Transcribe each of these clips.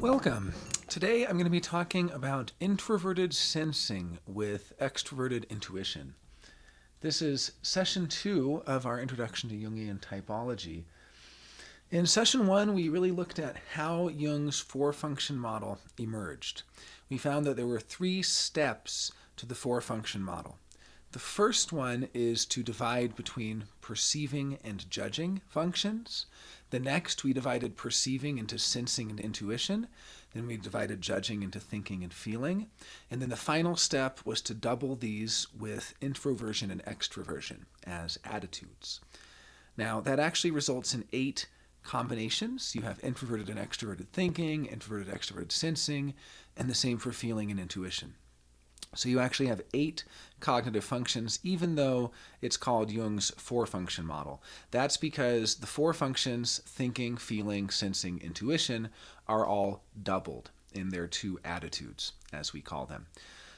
Welcome. Today I'm going to be talking about introverted sensing with extroverted intuition. This is session 2 of our Introduction to Jungian Typology. In session 1, we really looked at how Jung's four-function model emerged. We found that there were 3 steps to the four-function model. The first one is to divide between perceiving and judging functions. The next, we divided perceiving into sensing and intuition. Then we divided judging into thinking and feeling. And then the final step was to double these with introversion and extroversion as attitudes. Now, that actually results in 8 combinations. You have introverted and extroverted thinking, introverted, extroverted sensing, and the same for feeling and intuition. So you actually have 8 cognitive functions, even though it's called Jung's four-function model. That's because the 4 functions, thinking, feeling, sensing, intuition, are all doubled in their 2 attitudes, as we call them.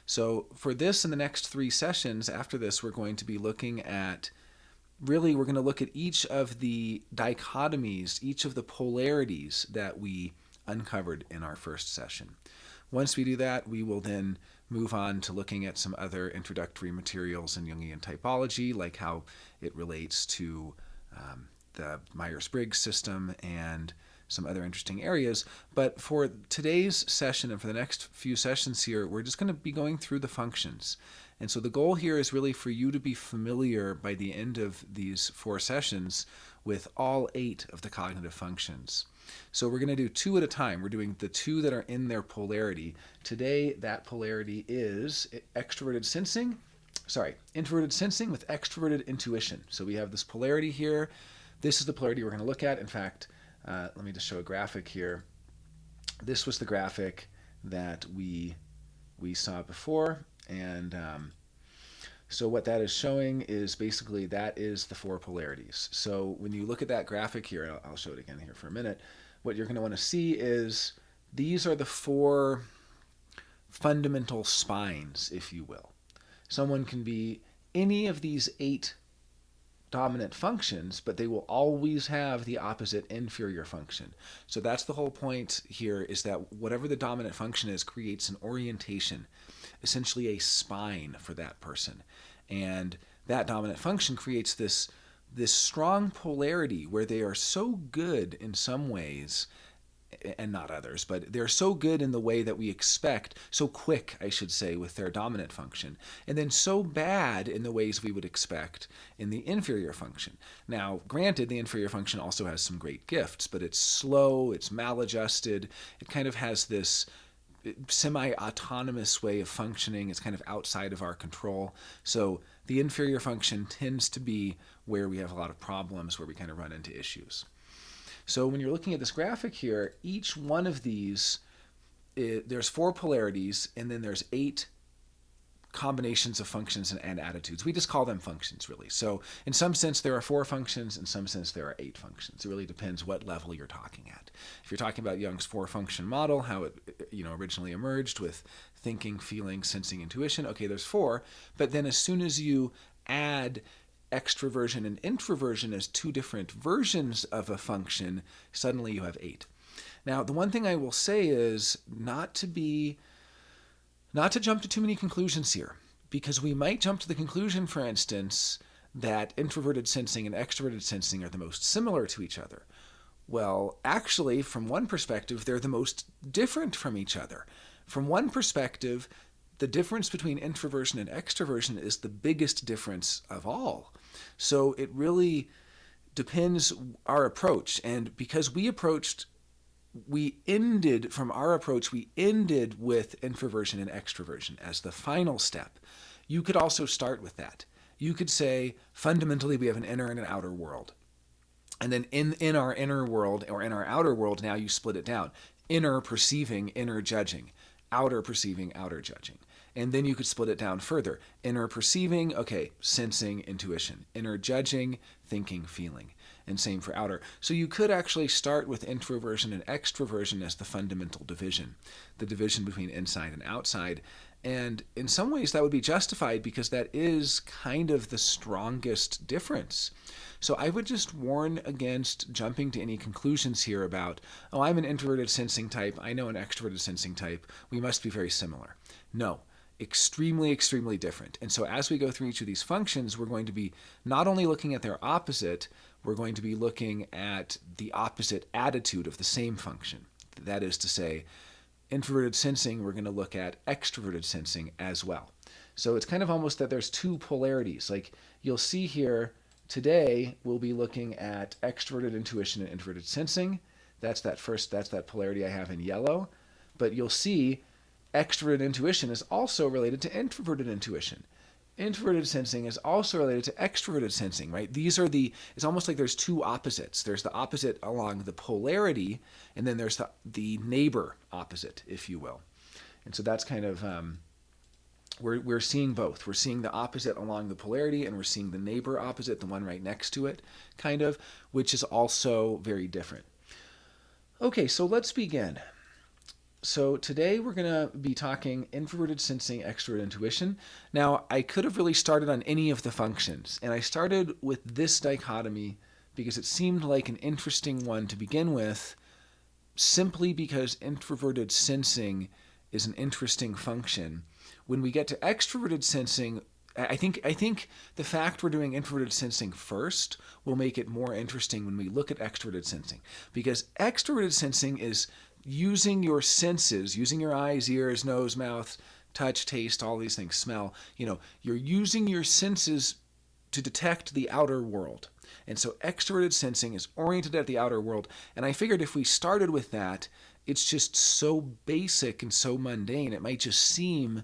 So for this and the next 3 sessions after this, we're going to be looking at, we're going to look at each of the dichotomies, each of the polarities that we uncovered in our first session. Once we do that, we will then move on to looking at some other introductory materials in Jungian typology, like how it relates to the Myers-Briggs system and some other interesting areas. But for today's session and for the next few sessions here, we're just going to be going through the functions. And so the goal here is really for you to be familiar by the end of these 4 sessions with all 8 of the cognitive functions. So we're going to do 2 at a time. We're doing the 2 that are in their polarity. Today, that polarity is introverted sensing with extroverted intuition. So we have this polarity here. This is the polarity we're going to look at. In fact, let me just show a graphic here. This was the graphic that we saw before. And so what that is showing is basically that is the 4 polarities. So when you look at that graphic here, I'll show it again here for a minute, what you're going to want to see is these are the 4 fundamental spines, if you will. Someone can be any of these 8 dominant functions, but they will always have the opposite inferior function. So that's the whole point here, is that whatever the dominant function is creates an orientation, essentially a spine for that person. And that dominant function creates this strong polarity where they are so good in some ways and not others, but they're so good in the way that we expect, so quick, I should say, with their dominant function, and then so bad in the ways we would expect in the inferior function. Now, granted, the inferior function also has some great gifts, but it's slow, it's maladjusted, it kind of has this semi-autonomous way of functioning. It's kind of outside of our control. So the inferior function tends to be where we have a lot of problems, where we kind of run into issues. So when you're looking at this graphic here, each one of these, there's 4 polarities, and then there's 8 combinations of functions and attitudes. We just call them functions, really. So in some sense, there are 4 functions. In some sense, there are 8 functions. It really depends what level you're talking at. If you're talking about Jung's four-function model, how it originally emerged with thinking, feeling, sensing, intuition, okay, there's 4. But then as soon as you add extroversion and introversion as 2 different versions of a function, suddenly you have 8. Now, the one thing I will say is not to jump to too many conclusions here, because we might jump to the conclusion, for instance, that introverted sensing and extroverted sensing are the most similar to each other. Well, actually, from one perspective, they're the most different from each other. From one perspective, the difference between introversion and extroversion is the biggest difference of all. So it really depends our approach. And because we ended with introversion and extroversion as the final step. You could also start with that. You could say, fundamentally, we have an inner and an outer world. And then in our inner world or in our outer world, now you split it down. Inner perceiving, inner judging. Outer perceiving, outer judging. And then you could split it down further. Inner perceiving, okay, sensing, intuition. Inner judging, thinking, feeling. And same for outer. So you could actually start with introversion and extroversion as the fundamental division, the division between inside and outside. And in some ways that would be justified because that is kind of the strongest difference. So I would just warn against jumping to any conclusions here about, oh, I'm an introverted sensing type, I know an extroverted sensing type, we must be very similar. No, extremely, extremely different. And so as we go through each of these functions, we're going to be not only looking at their opposite, we're going to be looking at the opposite attitude of the same function. That is to say, introverted sensing, we're going to look at extroverted sensing as well. So it's kind of almost that there's two polarities. Like you'll see here, today we'll be looking at extroverted intuition and introverted sensing. That's that polarity I have in yellow. But you'll see extroverted intuition is also related to introverted intuition. Introverted sensing is also related to extroverted sensing, right? It's almost like there's two opposites. There's the opposite along the polarity, and then there's the neighbor opposite, if you will. And so that's kind of, we're seeing both. We're seeing the opposite along the polarity, and we're seeing the neighbor opposite, the one right next to it, kind of, which is also very different. Okay, so let's begin. So today we're going to be talking introverted sensing, extroverted intuition. Now, I could have really started on any of the functions, and I started with this dichotomy because it seemed like an interesting one to begin with, simply because introverted sensing is an interesting function. When we get to extroverted sensing, I think the fact we're doing introverted sensing first will make it more interesting when we look at extroverted sensing, because extroverted sensing is using your senses, using your eyes, ears, nose, mouth, touch, taste, all these things, smell, you're using your senses to detect the outer world. And so extroverted sensing is oriented at the outer world. And I figured if we started with that, it's just so basic and so mundane, it might just seem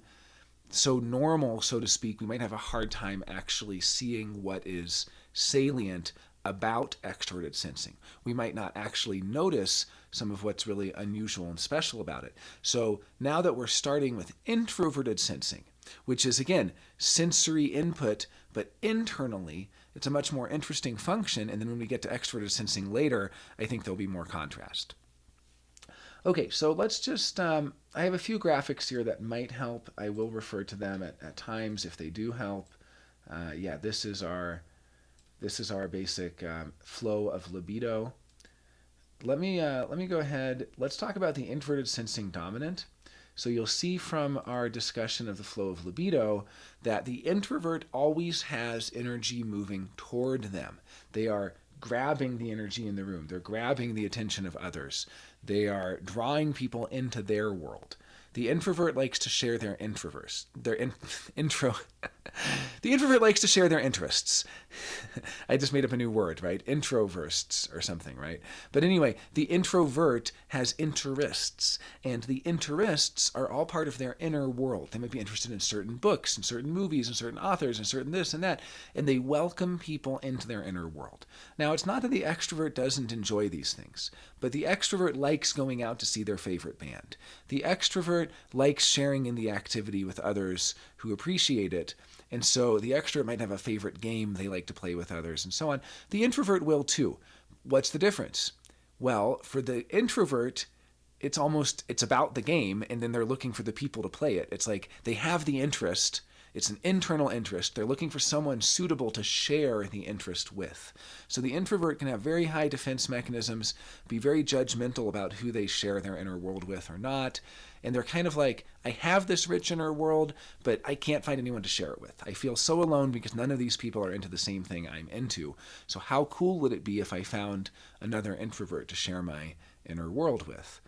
so normal, so to speak, we might have a hard time actually seeing what is salient about extroverted sensing. We might not actually notice some of what's really unusual and special about it. So now that we're starting with introverted sensing, which is, again, sensory input, but internally, it's a much more interesting function. And then when we get to extroverted sensing later, I think there'll be more contrast. Okay, so let's just, I have a few graphics here that might help. I will refer to them at times if they do help. This is our basic flow of libido. Let me go ahead. Let's talk about the introverted sensing dominant. So you'll see from our discussion of the flow of libido that the introvert always has energy moving toward them. They are grabbing the energy in the room. They're grabbing the attention of others. They are drawing people into their world. The introvert likes to share their The introvert likes to share their interests. I just made up a new word, right? Introversts or something, right? But anyway, the introvert has interests, and the interests are all part of their inner world. They might be interested in certain books and certain movies and certain authors and certain this and that, and they welcome people into their inner world. Now, it's not that the extrovert doesn't enjoy these things, but the extrovert likes going out to see their favorite band. The extrovert likes sharing in the activity with others who appreciate it. And so the extrovert might have a favorite game they like to play with others and so on. The introvert will too. What's the difference? Well, for the introvert, it's about the game, and then they're looking for the people to play it. It's like they have the interest. It's an internal interest. They're looking for someone suitable to share the interest with. So the introvert can have very high defense mechanisms, be very judgmental about who they share their inner world with or not. And they're kind of like, I have this rich inner world, but I can't find anyone to share it with. I feel so alone because none of these people are into the same thing I'm into. So how cool would it be if I found another introvert to share my inner world with?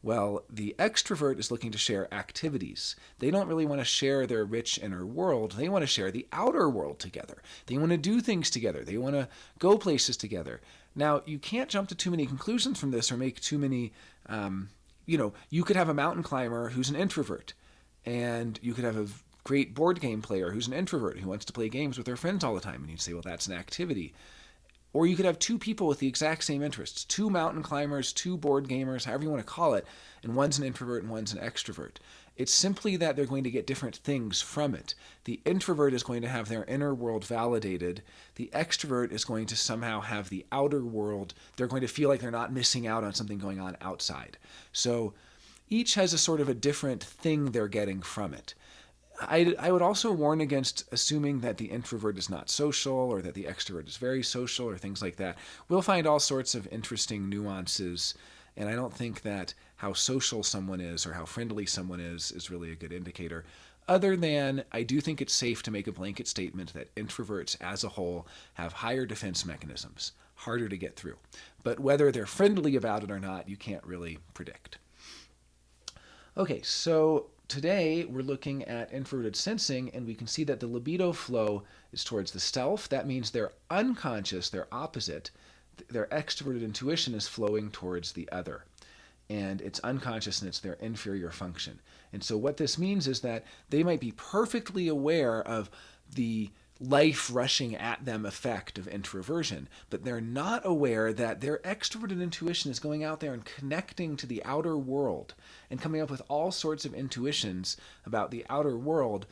Well, the extrovert is looking to share activities. They don't really want to share their rich inner world. They want to share the outer world together. They want to do things together. They want to go places together. Now, you can't jump to too many conclusions from this or make too many, you could have a mountain climber who's an introvert, and you could have a great board game player who's an introvert who wants to play games with their friends all the time. And you'd say, well, that's an activity. Or you could have two people with the exact same interests, two mountain climbers, two board gamers, however you want to call it, and one's an introvert and one's an extrovert. It's simply that they're going to get different things from it. The introvert is going to have their inner world validated. The extrovert is going to somehow have the outer world. They're going to feel like they're not missing out on something going on outside. So each has a sort of a different thing they're getting from it. I would also warn against assuming that the introvert is not social or that the extrovert is very social or things like that. We'll find all sorts of interesting nuances, and I don't think that how social someone is or how friendly someone is really a good indicator. Other than, I do think it's safe to make a blanket statement that introverts as a whole have higher defense mechanisms, harder to get through. But whether they're friendly about it or not, you can't really predict. Okay, so today we're looking at introverted sensing, and we can see that the libido flow is towards the self. That means they're unconscious, they're opposite. Their extroverted intuition is flowing towards the other. And it's unconscious and it's their inferior function. And so what this means is that they might be perfectly aware of the life rushing at them effect of introversion, but they're not aware that their extroverted intuition is going out there and connecting to the outer world and coming up with all sorts of intuitions about the outer world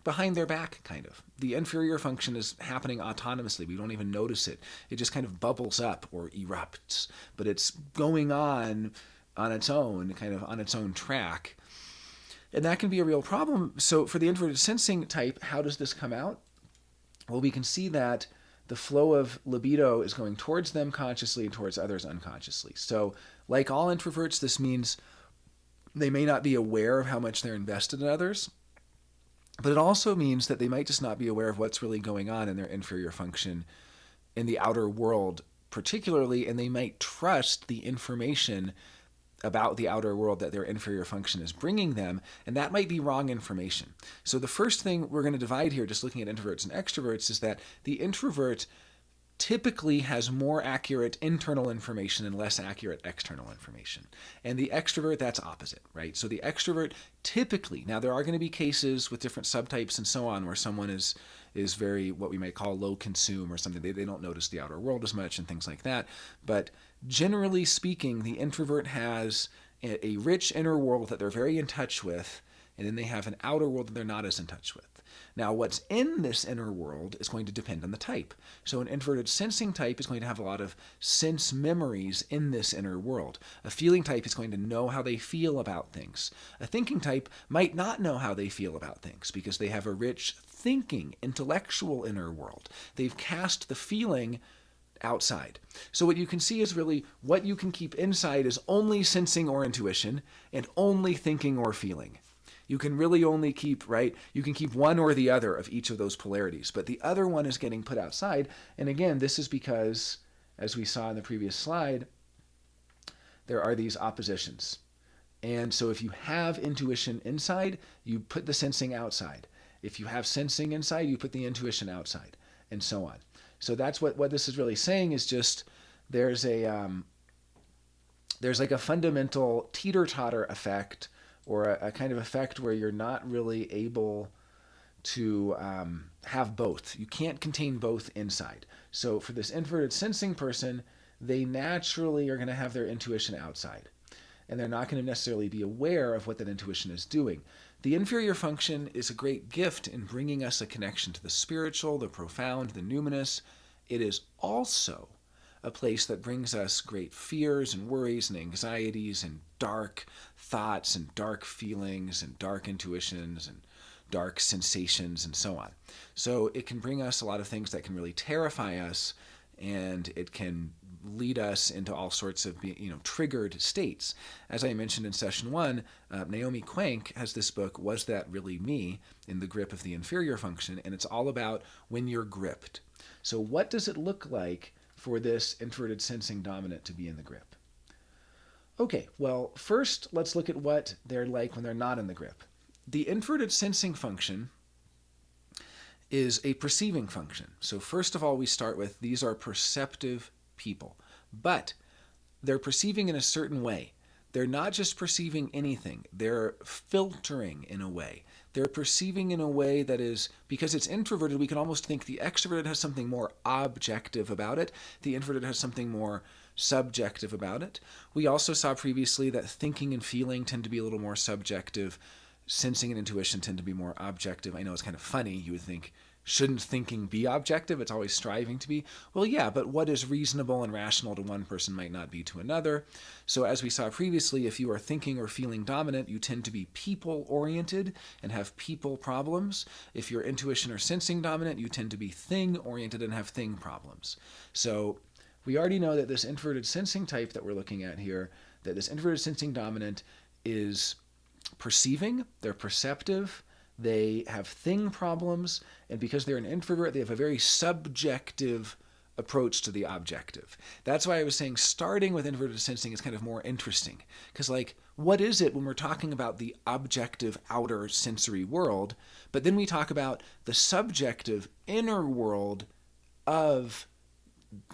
behind their back, kind of. The inferior function is happening autonomously. We don't even notice it. It just kind of bubbles up or erupts, but it's going on its own, kind of on its own track. And that can be a real problem. So for the introverted sensing type, how does this come out? Well, we can see that the flow of libido is going towards them consciously and towards others unconsciously. So like all introverts, this means they may not be aware of how much they're invested in others, but it also means that they might just not be aware of what's really going on in their inferior function in the outer world particularly, and they might trust the information about the outer world that their inferior function is bringing them, and that might be wrong information. So the first thing we're going to divide here, just looking at introverts and extroverts, is that the introvert typically has more accurate internal information and less accurate external information. And the extrovert, that's opposite, right? So the extrovert typically, now there are going to be cases with different subtypes and so on where someone is very, what we might call low consume or something. They don't notice the outer world as much and things like that. But generally speaking, the introvert has a rich inner world that they're very in touch with, and then they have an outer world that they're not as in touch with. Now, what's in this inner world is going to depend on the type. So an introverted sensing type is going to have a lot of sense memories in this inner world. A feeling type is going to know how they feel about things. A thinking type might not know how they feel about things because they have a rich thinking, intellectual inner world. They've cast the feeling outside. So what you can see is really what you can keep inside is only sensing or intuition and only thinking or feeling. You can really only keep, right? You can keep one or the other of each of those polarities, but the other one is getting put outside. And again, this is because, as we saw in the previous slide, there are these oppositions. And so if you have intuition inside, you put the sensing outside. If you have sensing inside, you put the intuition outside, and so on. So that's what this is really saying is just there's like a fundamental teeter-totter effect, or a kind of effect where you're not really able to have both. You can't contain both inside. So for this introverted sensing person, they naturally are going to have their intuition outside. And they're not going to necessarily be aware of what that intuition is doing. The inferior function is a great gift in bringing us a connection to the spiritual, the profound, the numinous. It is also a place that brings us great fears and worries and anxieties and dark thoughts and dark feelings and dark intuitions and dark sensations and so on. So it can bring us a lot of things that can really terrify us, and it can lead us into all sorts of triggered states. As I mentioned in session 1, Naomi Quank has this book, Was That Really Me? In the Grip of the Inferior Function, and it's all about when you're gripped. So what does it look like for this introverted sensing dominant to be in the grip? Okay, well, first let's look at what they're like when they're not in the grip. The introverted sensing function is a perceiving function. So first of all, we start with these are perceptive people, but they're perceiving in a certain way. They're not just perceiving anything, they're filtering in a way. They're perceiving in a way that is, because it's introverted, we can almost think the extroverted has something more objective about it. The introverted has something more subjective about it. We also saw previously that thinking and feeling tend to be a little more subjective. Sensing and intuition tend to be more objective. I know it's kind of funny. You would think shouldn't thinking be objective? It's always striving to be. Well, yeah, but what is reasonable and rational to one person might not be to another. So as we saw previously, if you are thinking or feeling dominant, you tend to be people-oriented and have people problems. If you're intuition or sensing dominant, you tend to be thing-oriented and have thing problems. So we already know that this introverted sensing type that we're looking at here, that this introverted sensing dominant is perceiving, they're perceptive, they have thing problems, and because they're an introvert, they have a very subjective approach to the objective. That's why I was saying starting with introverted sensing is kind of more interesting. Because, like, what is it when we're talking about the objective outer sensory world, but then we talk about the subjective inner world of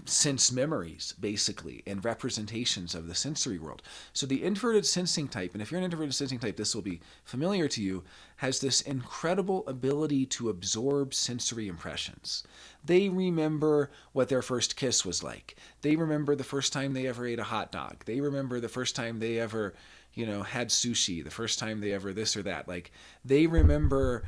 sense memories, basically, and representations of the sensory world. So the introverted sensing type, and if you're an introverted sensing type, this will be familiar to you, has this incredible ability to absorb sensory impressions. They remember what their first kiss was like. They remember the first time they ever ate a hot dog. They remember the first time they ever, had sushi, the first time they ever this or that. Like, they remember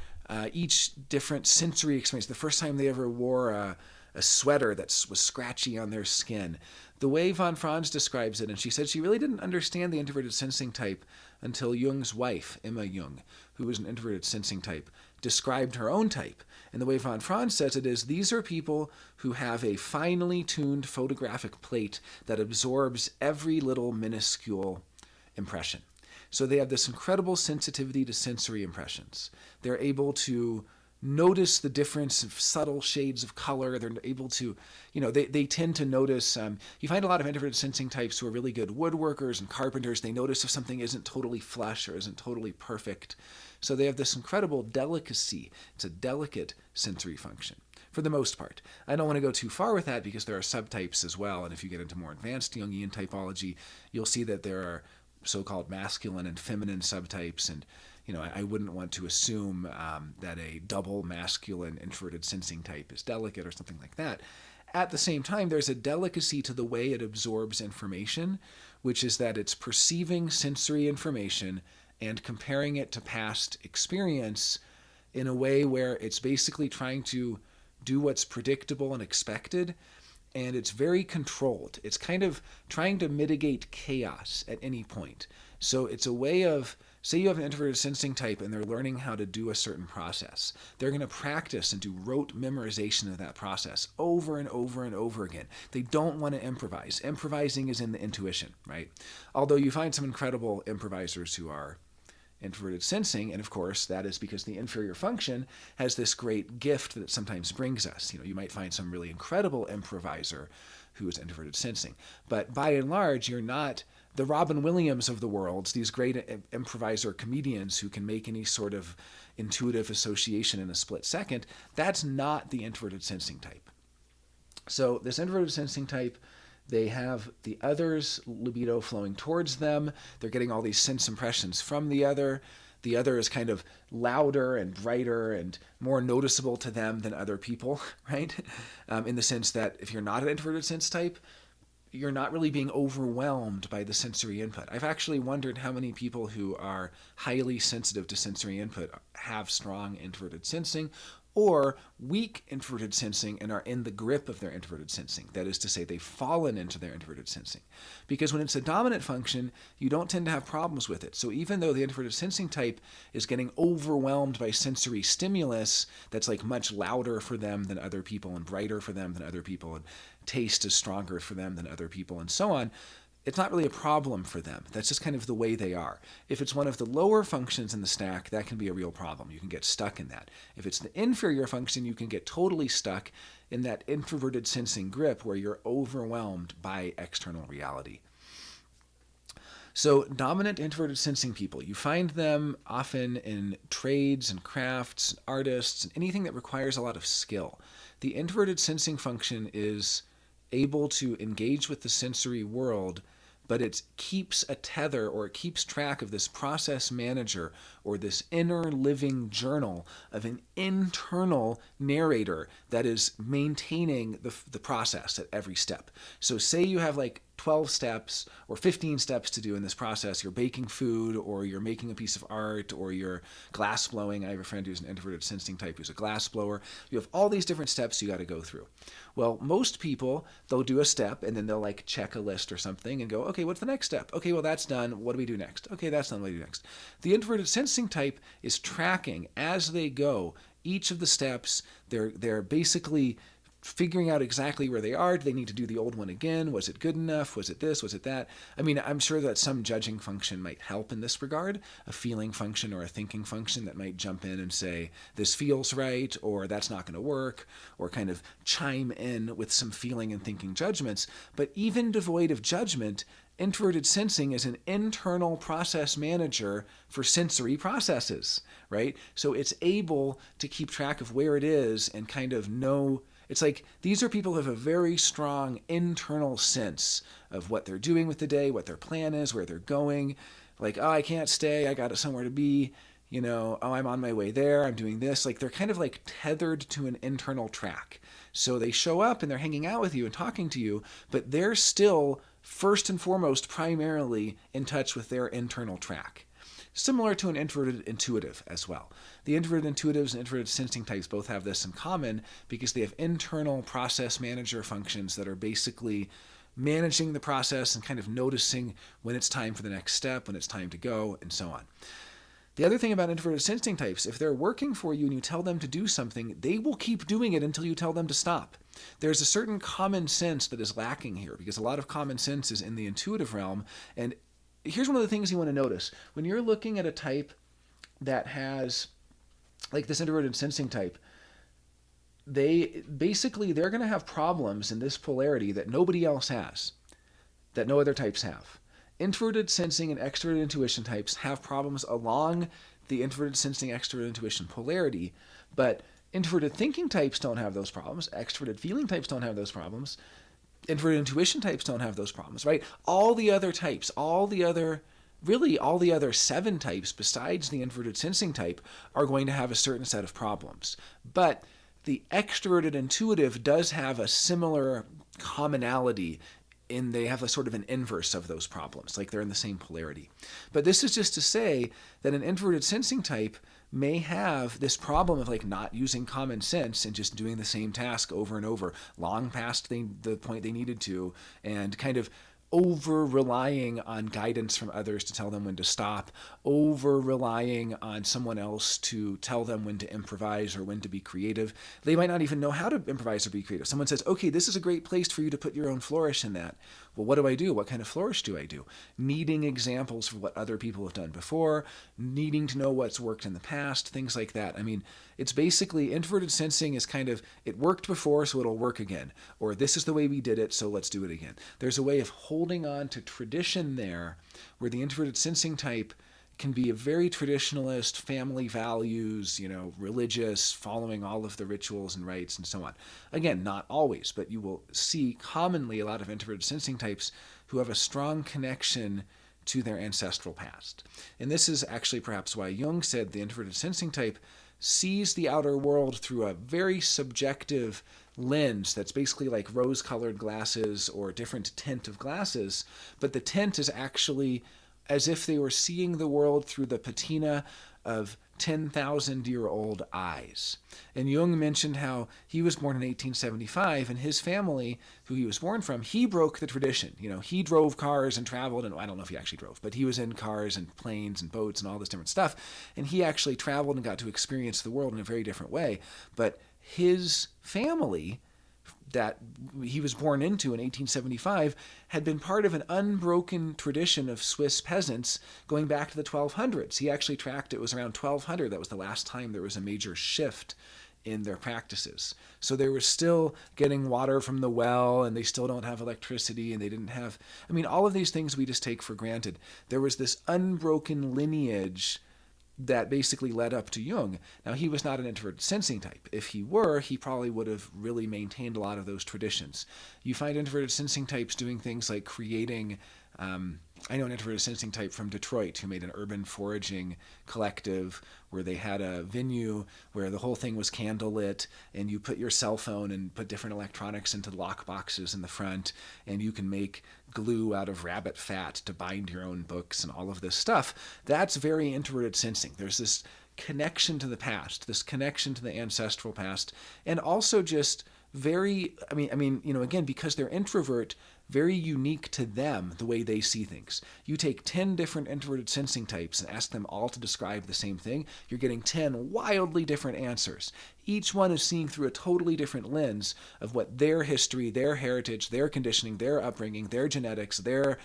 each different sensory experience, the first time they ever wore a sweater that was scratchy on their skin. The way von Franz describes it, and she said she really didn't understand the introverted sensing type until Jung's wife, Emma Jung, who was an introverted sensing type, described her own type. And the way von Franz says it is, these are people who have a finely tuned photographic plate that absorbs every little minuscule impression. So they have this incredible sensitivity to sensory impressions. They're able to notice the difference of subtle shades of color. They're able to, they tend to notice, you find a lot of introverted sensing types who are really good woodworkers and carpenters. They notice if something isn't totally flush or isn't totally perfect. So they have this incredible delicacy. It's a delicate sensory function, for the most part. I don't want to go too far with that because there are subtypes as well. And if you get into more advanced Jungian typology, you'll see that there are so-called masculine and feminine subtypes, and I wouldn't want to assume that a double masculine introverted sensing type is delicate or something like that. At the same time, there's a delicacy to the way it absorbs information, which is that it's perceiving sensory information and comparing it to past experience in a way where it's basically trying to do what's predictable and expected, and it's very controlled. It's kind of trying to mitigate chaos at any point. So it's a way of, say you have an introverted sensing type and they're learning how to do a certain process. They're going to practice and do rote memorization of that process over and over and over again. They don't want to improvise. Improvising is in the intuition, right? Although you find some incredible improvisers who are introverted sensing, and of course that is because the inferior function has this great gift that it sometimes brings us. You might find some really incredible improviser who is introverted sensing, but by and large you're not the Robin Williams of the world, these great improviser comedians who can make any sort of intuitive association in a split second. That's not the introverted sensing type. So this introverted sensing type, they have the other's libido flowing towards them. They're getting all these sense impressions from the other. The other is kind of louder and brighter and more noticeable to them than other people, right? In the sense that if you're not an introverted sense type, you're not really being overwhelmed by the sensory input. I've actually wondered how many people who are highly sensitive to sensory input have strong introverted sensing, or weak introverted sensing and are in the grip of their introverted sensing. That is to say, they've fallen into their introverted sensing. Because when it's a dominant function, you don't tend to have problems with it. So even though the introverted sensing type is getting overwhelmed by sensory stimulus that's like much louder for them than other people and brighter for them than other people, and taste is stronger for them than other people, and so on, it's not really a problem for them. That's just kind of the way they are. If it's one of the lower functions in the stack, that can be a real problem. You can get stuck in that. If it's the inferior function, you can get totally stuck in that introverted sensing grip where you're overwhelmed by external reality. So dominant introverted sensing people, you find them often in trades and crafts, and artists, and anything that requires a lot of skill. The introverted sensing function is able to engage with the sensory world, but it keeps a tether, or it keeps track of this process manager or this inner living journal of an internal narrator that is maintaining the process at every step. So say you have like 12 steps or 15 steps to do in this process. You're baking food, or you're making a piece of art, or you're glass blowing. I have a friend who's an introverted sensing type who's a glass blower. You have all these different steps you got to go through. Well, most people, they'll do a step and then they'll like check a list or something and go, okay, what's the next step? Okay, well, that's done. What do we do next? Okay, that's done. What do we do next? The introverted sensing type is tracking as they go each of the steps. They're basically figuring out exactly where they are. Do they need to do the old one again? Was it good enough? Was it this? Was it that? I mean, I'm sure that some judging function might help in this regard, a feeling function or a thinking function that might jump in and say, this feels right, or that's not going to work, or kind of chime in with some feeling and thinking judgments. But even devoid of judgment, introverted sensing is an internal process manager for sensory processes, right? So it's able to keep track of where it is and kind of know. It's like these are people who have a very strong internal sense of what they're doing with the day, what their plan is, where they're going. Like, oh, I can't stay. I got somewhere to be. Oh, I'm on my way there. I'm doing this. Like they're kind of like tethered to an internal track. So they show up and they're hanging out with you and talking to you, but they're still first and foremost primarily in touch with their internal track. Similar to an introverted intuitive as well. The introverted intuitives and introverted sensing types both have this in common because they have internal process manager functions that are basically managing the process and kind of noticing when it's time for the next step, when it's time to go, and so on. The other thing about introverted sensing types, if they're working for you and you tell them to do something, they will keep doing it until you tell them to stop. There's a certain common sense that is lacking here because a lot of common sense is in the intuitive realm. And here's one of the things you want to notice. When you're looking at a type that has, like this introverted sensing type, they're going to have problems in this polarity that nobody else has, that no other types have. Introverted sensing and extroverted intuition types have problems along the introverted sensing, extroverted intuition polarity, but introverted thinking types don't have those problems. Extroverted feeling types don't have those problems. Introverted intuition types don't have those problems, right? All the other types, all the other 7 types besides the introverted sensing type are going to have a certain set of problems. But the extroverted intuitive does have a similar commonality in they have a sort of an inverse of those problems, like they're in the same polarity. But this is just to say that an introverted sensing type may have this problem of like not using common sense and just doing the same task over and over, long past the point they needed to, and kind of over-relying on guidance from others to tell them when to stop, over-relying on someone else to tell them when to improvise or when to be creative. They might not even know how to improvise or be creative. Someone says, okay, this is a great place for you to put your own flourish in that. Well, what do I do? What kind of flourish do I do? Needing examples for what other people have done before, needing to know what's worked in the past, things like that. I mean, it's basically introverted sensing is kind of, it worked before, so it'll work again. Or this is the way we did it, so let's do it again. There's a way of holding on to tradition there where the introverted sensing type can be a very traditionalist, family values, religious, following all of the rituals and rites and so on. Again, not always, but you will see commonly a lot of introverted sensing types who have a strong connection to their ancestral past. And this is actually perhaps why Jung said the introverted sensing type sees the outer world through a very subjective lens that's basically like rose-colored glasses or a different tint of glasses, but the tint is actually as if they were seeing the world through the patina of 10,000-year-old eyes. And Jung mentioned how he was born in 1875, and his family, who he was born from, he broke the tradition. He drove cars and traveled, and I don't know if he actually drove, but he was in cars and planes and boats and all this different stuff, and he actually traveled and got to experience the world in a very different way. But his family that he was born into in 1875 had been part of an unbroken tradition of Swiss peasants going back to the 1200s. He actually tracked it was around 1200. That was the last time there was a major shift in their practices. So they were still getting water from the well, and they still don't have electricity, and they didn't have, all of these things we just take for granted. There was this unbroken lineage that basically led up to Jung. Now, he was not an introverted sensing type. If he were, he probably would have really maintained a lot of those traditions. You find introverted sensing types doing things like creating I know an introverted sensing type from Detroit who made an urban foraging collective where they had a venue where the whole thing was candlelit, and you put your cell phone and put different electronics into lock boxes in the front, and you can make glue out of rabbit fat to bind your own books and all of this stuff. That's very introverted sensing. There's this connection to the past, this connection to the ancestral past, and also just very, again, because they're introvert, very unique to them the way they see things. You take 10 different introverted sensing types and ask them all to describe the same thing, you're getting 10 wildly different answers. Each one is seeing through a totally different lens of what their history, their heritage, their conditioning, their upbringing, their genetics, their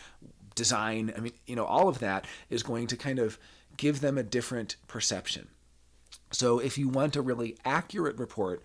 design, all of that is going to kind of give them a different perception. So if you want a really accurate report,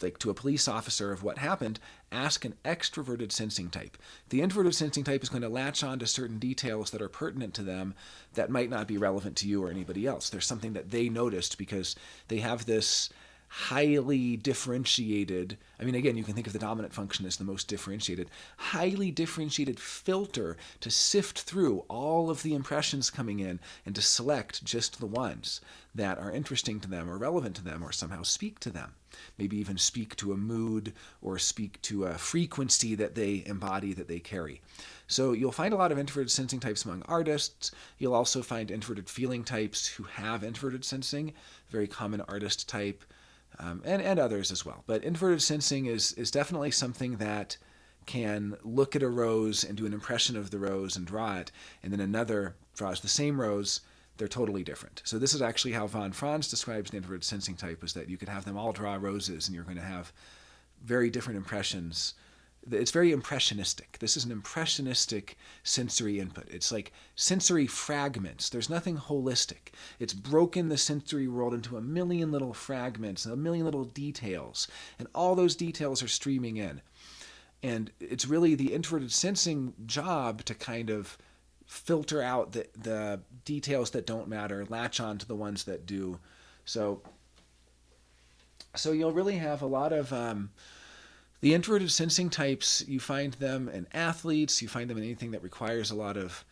like to a police officer of what happened, ask an extroverted sensing type. The introverted sensing type is going to latch on to certain details that are pertinent to them that might not be relevant to you or anybody else. There's something that they noticed because they have this highly differentiated, again, you can think of the dominant function as the most differentiated, highly differentiated filter to sift through all of the impressions coming in and to select just the ones that are interesting to them or relevant to them or somehow speak to them. Maybe even speak to a mood or speak to a frequency that they embody, that they carry. So you'll find a lot of introverted sensing types among artists. You'll also find introverted feeling types who have introverted sensing, very common artist type, and others as well. But introverted sensing is definitely something that can look at a rose and do an impression of the rose and draw it, and then another draws the same rose. They're totally different. So this is actually how von Franz describes an introverted sensing type, is that you could have them all draw roses and you're going to have very different impressions. It's very impressionistic. This is an impressionistic sensory input. It's like sensory fragments. There's nothing holistic. It's broken the sensory world into a million little fragments and a million little details. And all those details are streaming in. And it's really the introverted sensing job to kind of filter out the details that don't matter, latch on to the ones that do. So you'll really have a lot of the introverted sensing types. You find them in athletes, you find them in anything that requires a lot of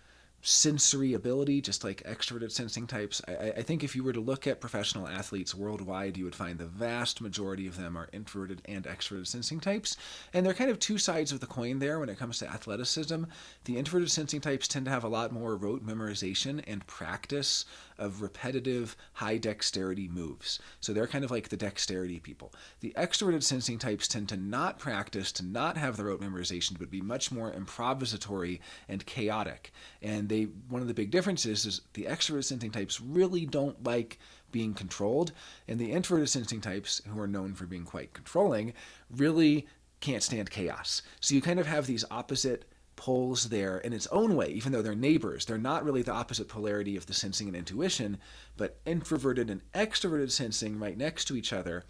sensory ability, just like extroverted sensing types. I think if you were to look at professional athletes worldwide, you would find the vast majority of them are introverted and extroverted sensing types. And they're kind of two sides of the coin there when it comes to athleticism. The introverted sensing types tend to have a lot more rote memorization and practice of repetitive, high dexterity moves. So they're kind of like the dexterity people. The extroverted sensing types tend to not practice, to not have the rote memorization, but be much more improvisatory and chaotic. And one of the big differences is the extroverted sensing types really don't like being controlled, and the introverted sensing types, who are known for being quite controlling, really can't stand chaos. So you kind of have these opposite poles there in its own way, even though they're neighbors. They're not really the opposite polarity of the sensing and intuition, but introverted and extroverted sensing right next to each other,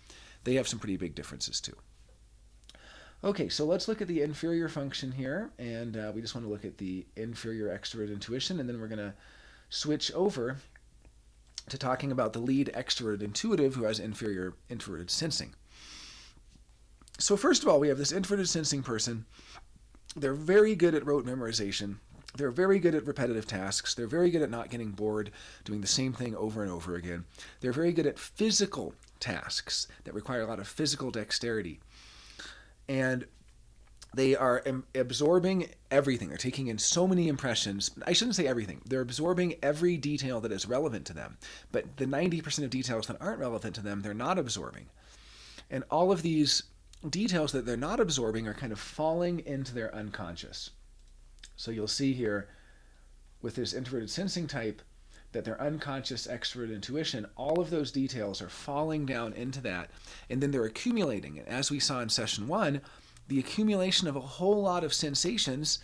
they have some pretty big differences too. Okay, so let's look at the inferior function here, and we just want to look at the inferior extroverted intuition, and then we're going to switch over to talking about the lead extroverted intuitive who has inferior introverted sensing. So first of all, we have this introverted sensing person. They're very good at rote memorization. They're very good at repetitive tasks. They're very good at not getting bored, doing the same thing over and over again. They're very good at physical tasks that require a lot of physical dexterity. And they are absorbing everything. They're taking in so many impressions. I shouldn't say everything. They're absorbing every detail that is relevant to them. But the 90% of details that aren't relevant to them, they're not absorbing. And all of these details that they're not absorbing are kind of falling into their unconscious. So you'll see here with this introverted sensing type that their unconscious extroverted intuition, all of those details are falling down into that, and then they're accumulating. And as we saw in session 1, the accumulation of a whole lot of sensations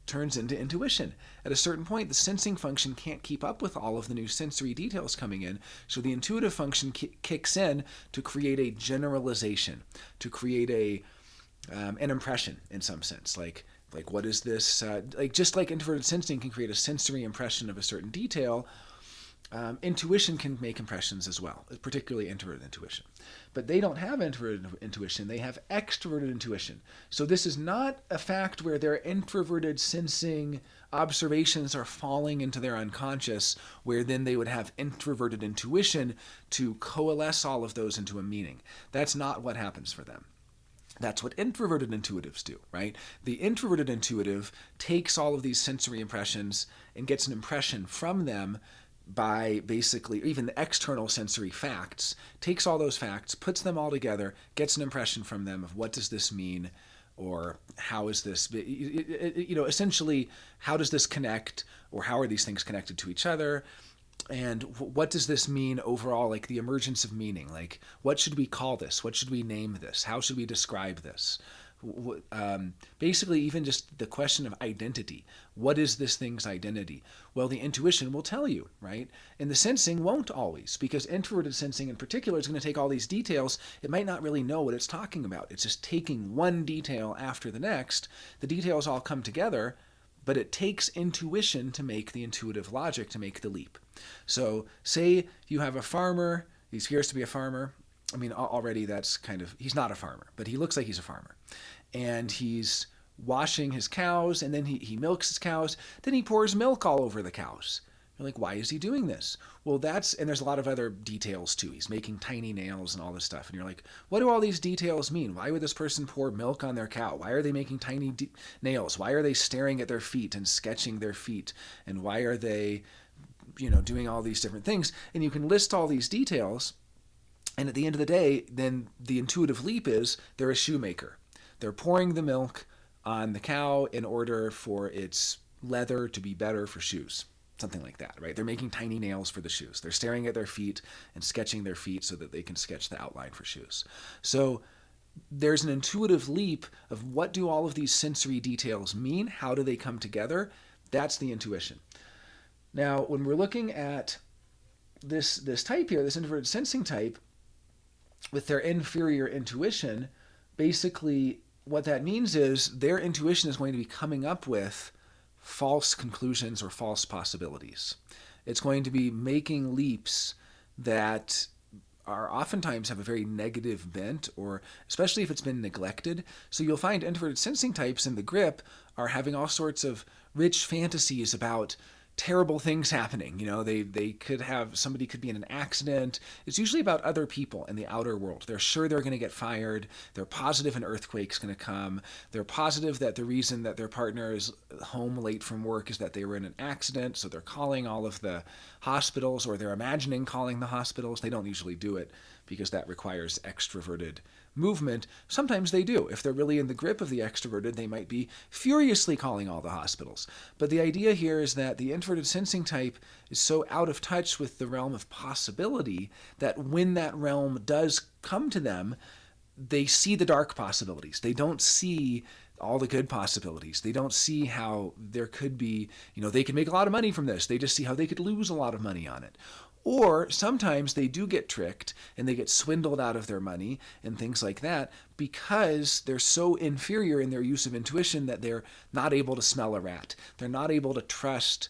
turns into intuition. At a certain point, the sensing function can't keep up with all of the new sensory details coming in, so the intuitive function kicks in to create a generalization, to create an impression in some sense, like what is this? Just like introverted sensing can create a sensory impression of a certain detail, Intuition can make impressions as well, particularly introverted intuition. But they don't have introverted intuition, they have extroverted intuition. So this is not a fact where their introverted sensing observations are falling into their unconscious, where then they would have introverted intuition to coalesce all of those into a meaning. That's not what happens for them. That's what introverted intuitives do, right? The introverted intuitive takes all of these sensory impressions and gets an impression from them by basically even the external sensory facts, takes all those facts, puts them all together, gets an impression from them of what does this mean, or how is this, essentially, how does this connect, or how are these things connected to each other, and what does this mean overall, like the emergence of meaning, like what should we call this, what should we name this, how should we describe this? Basically, even just the question of identity. What is this thing's identity? Well, the intuition will tell you, right? And the sensing won't always, because introverted sensing in particular is going to take all these details. It might not really know what it's talking about. It's just taking one detail after the next. The details all come together, but it takes intuition to make the intuitive logic, to make the leap. So say you have a farmer, he appears to be a farmer. I mean, already that's kind of, he's not a farmer, but he looks like he's a farmer. And he's washing his cows, and then he milks his cows, then he pours milk all over the cows. You're like, why is he doing this? Well, and there's a lot of other details too. He's making tiny nails and all this stuff. And you're like, what do all these details mean? Why would this person pour milk on their cow? Why are they making tiny nails? Why are they staring at their feet and sketching their feet? And why are they, doing all these different things? And you can list all these details. And at the end of the day, then the intuitive leap is they're a shoemaker. They're pouring the milk on the cow in order for its leather to be better for shoes. Something like that, right? They're making tiny nails for the shoes. They're staring at their feet and sketching their feet so that they can sketch the outline for shoes. So there's an intuitive leap of what do all of these sensory details mean? How do they come together? That's the intuition. Now, when we're looking at this type here, this introverted sensing type, with their inferior intuition, basically what that means is their intuition is going to be coming up with false conclusions or false possibilities. It's going to be making leaps that are oftentimes have a very negative bent, or especially if it's been neglected. So you'll find introverted sensing types in the grip are having all sorts of rich fantasies about terrible things happening. They could have, somebody could be in an accident. It's usually about other people in the outer world. They're sure they're going to get fired. They're positive an earthquake's going to come. They're positive that the reason that their partner is home late from work is that they were in an accident. So they're calling all of the hospitals, or they're imagining calling the hospitals. They don't usually do it because that requires extroverted movement. Sometimes they do. If they're really in the grip of the extroverted, they might be furiously calling all the hospitals. But the idea here is that the introverted sensing type is so out of touch with the realm of possibility that when that realm does come to them, they see the dark possibilities. They don't see all the good possibilities. They don't see how there could be, they could make a lot of money from this. They just see how they could lose a lot of money on it. Or sometimes they do get tricked and they get swindled out of their money and things like that because they're so inferior in their use of intuition that they're not able to smell a rat. They're not able to trust,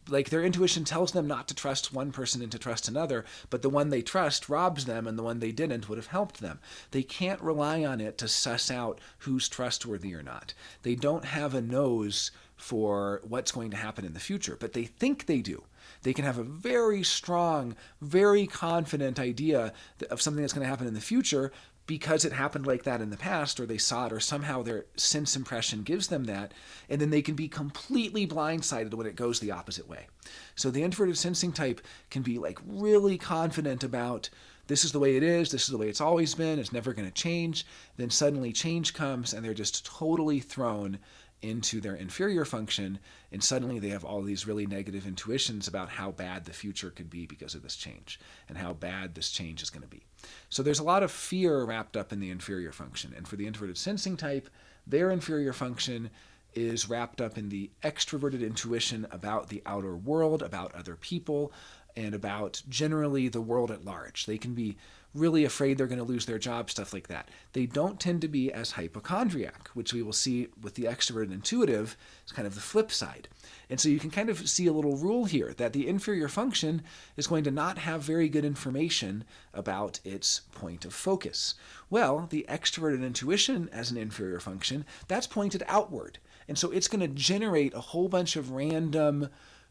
like their intuition tells them not to trust one person and to trust another, but the one they trust robs them and the one they didn't would have helped them. They can't rely on it to suss out who's trustworthy or not. They don't have a nose for what's going to happen in the future, but they think they do. They can have a very strong, very confident idea of something that's going to happen in the future because it happened like that in the past, or they saw it, or somehow their sense impression gives them that, and then they can be completely blindsided when it goes the opposite way. So the introverted sensing type can be like really confident about this is the way it is, this is the way it's always been, it's never going to change. Then suddenly change comes and they're just totally thrown into their inferior function, and suddenly they have all these really negative intuitions about how bad the future could be because of this change and how bad this change is going to be. So there's a lot of fear wrapped up in the inferior function. And for the introverted sensing type, their inferior function is wrapped up in the extroverted intuition about the outer world, about other people, and about generally the world at large. They can be really afraid they're going to lose their job, stuff like that. They don't tend to be as hypochondriac, which we will see with the extroverted intuitive. It's kind of the flip side. And so you can kind of see a little rule here that the inferior function is going to not have very good information about its point of focus. Well, the extroverted intuition as an inferior function, that's pointed outward. And so it's going to generate a whole bunch of random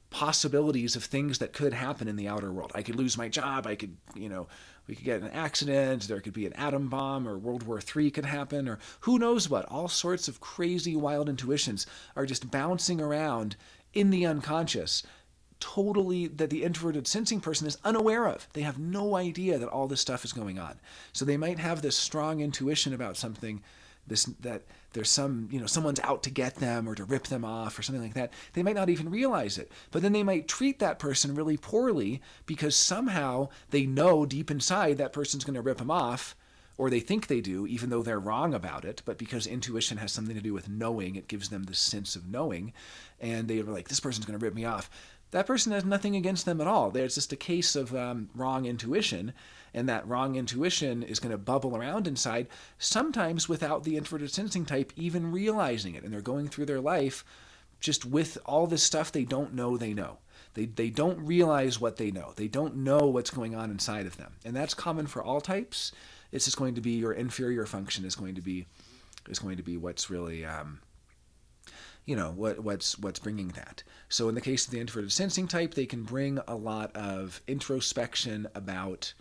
possibilities of things that could happen in the outer world. I could lose my job, we could get in an accident, there could be an atom bomb, or World War III could happen, or who knows what. All sorts of crazy, wild intuitions are just bouncing around in the unconscious, totally, that the introverted sensing person is unaware of. They have no idea that all this stuff is going on. So they might have this strong intuition about something, that there's someone's out to get them or to rip them off or something like that. They might not even realize it. But then they might treat that person really poorly because somehow they know deep inside that person's going to rip them off, or they think they do, even though they're wrong about it. But because intuition has something to do with knowing, it gives them this sense of knowing. And they were like, this person's going to rip me off. That person has nothing against them at all. There's just a case of wrong intuition, and that wrong intuition is going to bubble around inside, sometimes without the introverted sensing type even realizing it. And they're going through their life just with all this stuff they don't know they know. They don't realize what they know. They don't know what's going on inside of them. And that's common for all types. It's just going to be your inferior function is going to be what's really what's bringing that. So in the case of the introverted sensing type, they can bring a lot of introspection about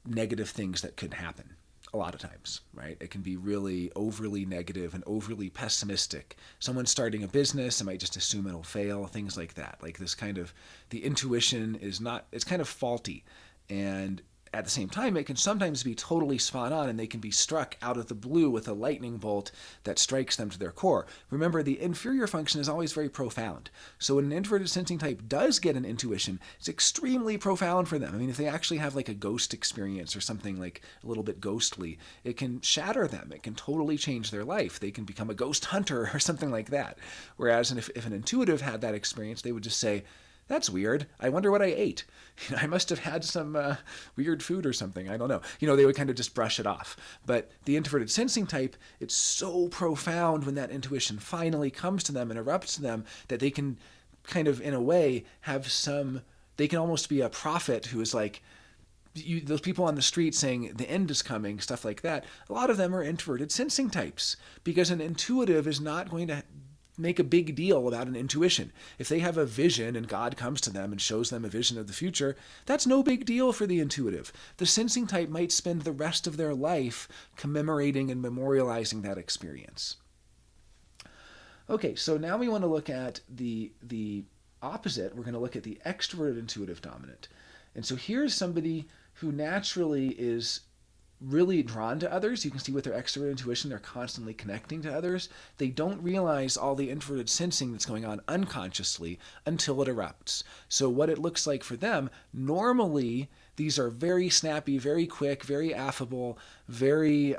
negative things that could happen a lot of times, right? It can be really overly negative and overly pessimistic. Someone starting a business, they might just assume it'll fail, things like that. Like this kind of, the intuition it's kind of faulty. And at the same time, it can sometimes be totally spot on, and they can be struck out of the blue with a lightning bolt that strikes them to their core. Remember, the inferior function is always very profound. So when an introverted sensing type does get an intuition, it's extremely profound for them. I mean, if they actually have like a ghost experience or something like a little bit ghostly, it can shatter them. It can totally change their life. They can become a ghost hunter or something like that. Whereas if an intuitive had that experience, they would just say, that's weird. I wonder what I ate. I must have had some weird food or something. I don't know. They would kind of just brush it off. But the introverted sensing type, it's so profound when that intuition finally comes to them and erupts to them that they can kind of, in a way, they can almost be a prophet who is like, those people on the street saying the end is coming, stuff like that. A lot of them are introverted sensing types because an intuitive is not going to make a big deal about an intuition. If they have a vision and God comes to them and shows them a vision of the future, that's no big deal for the intuitive. The sensing type might spend the rest of their life commemorating and memorializing that experience. Okay, so now we want to look at the opposite. We're going to look at the extroverted intuitive dominant. And so here's somebody who naturally is really drawn to others. You can see with their extroverted intuition, they're constantly connecting to others. They don't realize all the introverted sensing that's going on unconsciously until it erupts. So what it looks like for them, normally these are very snappy, very quick, very affable, very,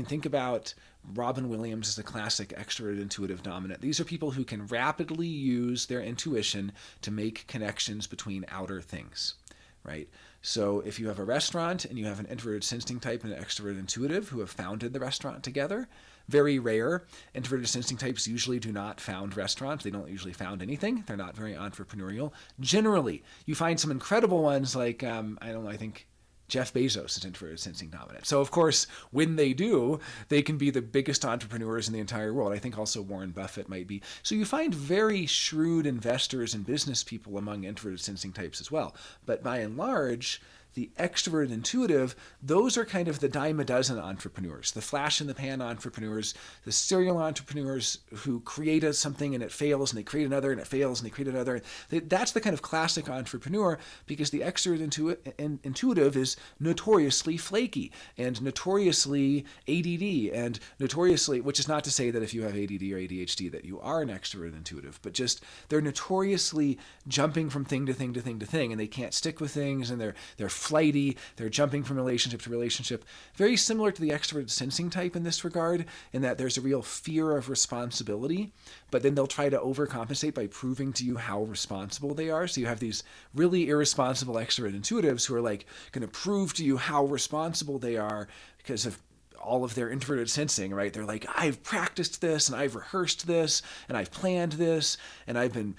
think about Robin Williams as a classic extroverted intuitive dominant. These are people who can rapidly use their intuition to make connections between outer things, right? So if you have a restaurant and you have an introverted sensing type and an extroverted intuitive who have founded the restaurant together, very rare. Introverted sensing types usually do not found restaurants. They don't usually found anything. They're not very entrepreneurial. Generally, you find some incredible ones like, I think Jeff Bezos is introverted sensing dominant. So of course, when they do, they can be the biggest entrepreneurs in the entire world. I think also Warren Buffett might be. So you find very shrewd investors and business people among introverted sensing types as well. But by and large, the extroverted intuitive, those are kind of the dime a dozen entrepreneurs, the flash in the pan entrepreneurs, the serial entrepreneurs who create something and it fails and they create another and it fails and they create another. That's the kind of classic entrepreneur because the extroverted intuitive is notoriously flaky and notoriously ADD and notoriously, which is not to say that if you have ADD or ADHD that you are an extroverted intuitive, but just they're notoriously jumping from thing to thing to thing to thing and they can't stick with things and they're flighty, they're jumping from relationship to relationship. Very similar to the extroverted sensing type in this regard, in that there's a real fear of responsibility, but then they'll try to overcompensate by proving to you how responsible they are. So you have these really irresponsible extroverted intuitives who are like going to prove to you how responsible they are because of all of their introverted sensing, right? They're like, I've practiced this and I've rehearsed this and I've planned this and I've been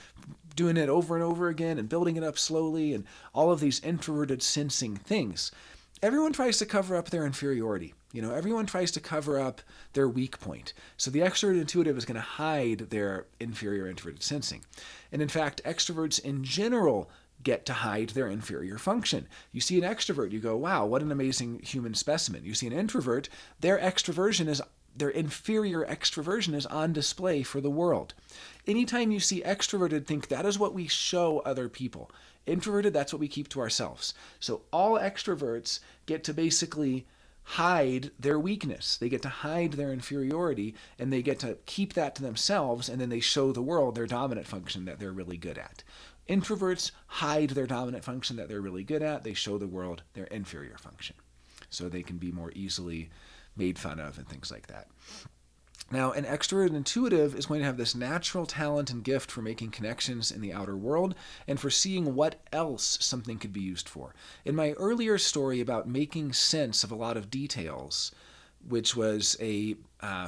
doing it over and over again and building it up slowly and all of these introverted sensing things. Everyone tries to cover up their inferiority. Everyone tries to cover up their weak point. So the extroverted intuitive is going to hide their inferior introverted sensing. And in fact, extroverts in general get to hide their inferior function. You see an extrovert, you go, wow, what an amazing human specimen. You see an introvert, their inferior extroversion is on display for the world. Anytime you see extroverted, think that is what we show other people. Introverted, that's what we keep to ourselves. So all extroverts get to basically hide their weakness. They get to hide their inferiority, and they get to keep that to themselves, and then they show the world their dominant function that they're really good at. Introverts hide their dominant function that they're really good at. They show the world their inferior function. So they can be more easily made fun of and things like that. Now, an extroverted intuitive is going to have this natural talent and gift for making connections in the outer world and for seeing what else something could be used for. In my earlier story about making sense of a lot of details, which was a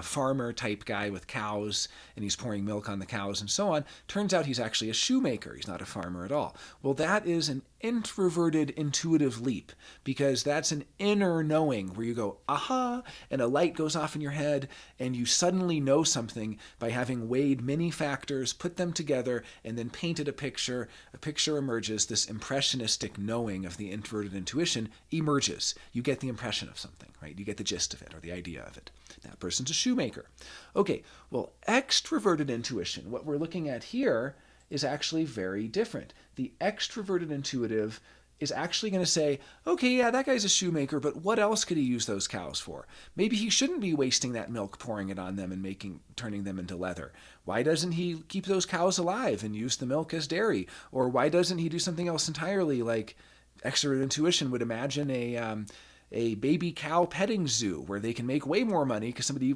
farmer type guy with cows, and he's pouring milk on the cows and so on. Turns out he's actually a shoemaker. He's not a farmer at all. Well, that is an introverted intuitive leap, because that's an inner knowing where you go, aha, and a light goes off in your head, and you suddenly know something by having weighed many factors, put them together, and then painted a picture. A picture emerges. This impressionistic knowing of the introverted intuition emerges. You get the impression of something, right? You get the gist of it or the idea of it. That person's a shoemaker. Okay, well, extroverted intuition, what we're looking at here, is actually very different. The extroverted intuitive is actually going to say, okay, yeah, that guy's a shoemaker, but what else could he use those cows for? Maybe he shouldn't be wasting that milk, pouring it on them and turning them into leather. Why doesn't he keep those cows alive and use the milk as dairy? Or why doesn't he do something else entirely, like extroverted intuition would imagine a baby cow petting zoo where they can make way more money because somebody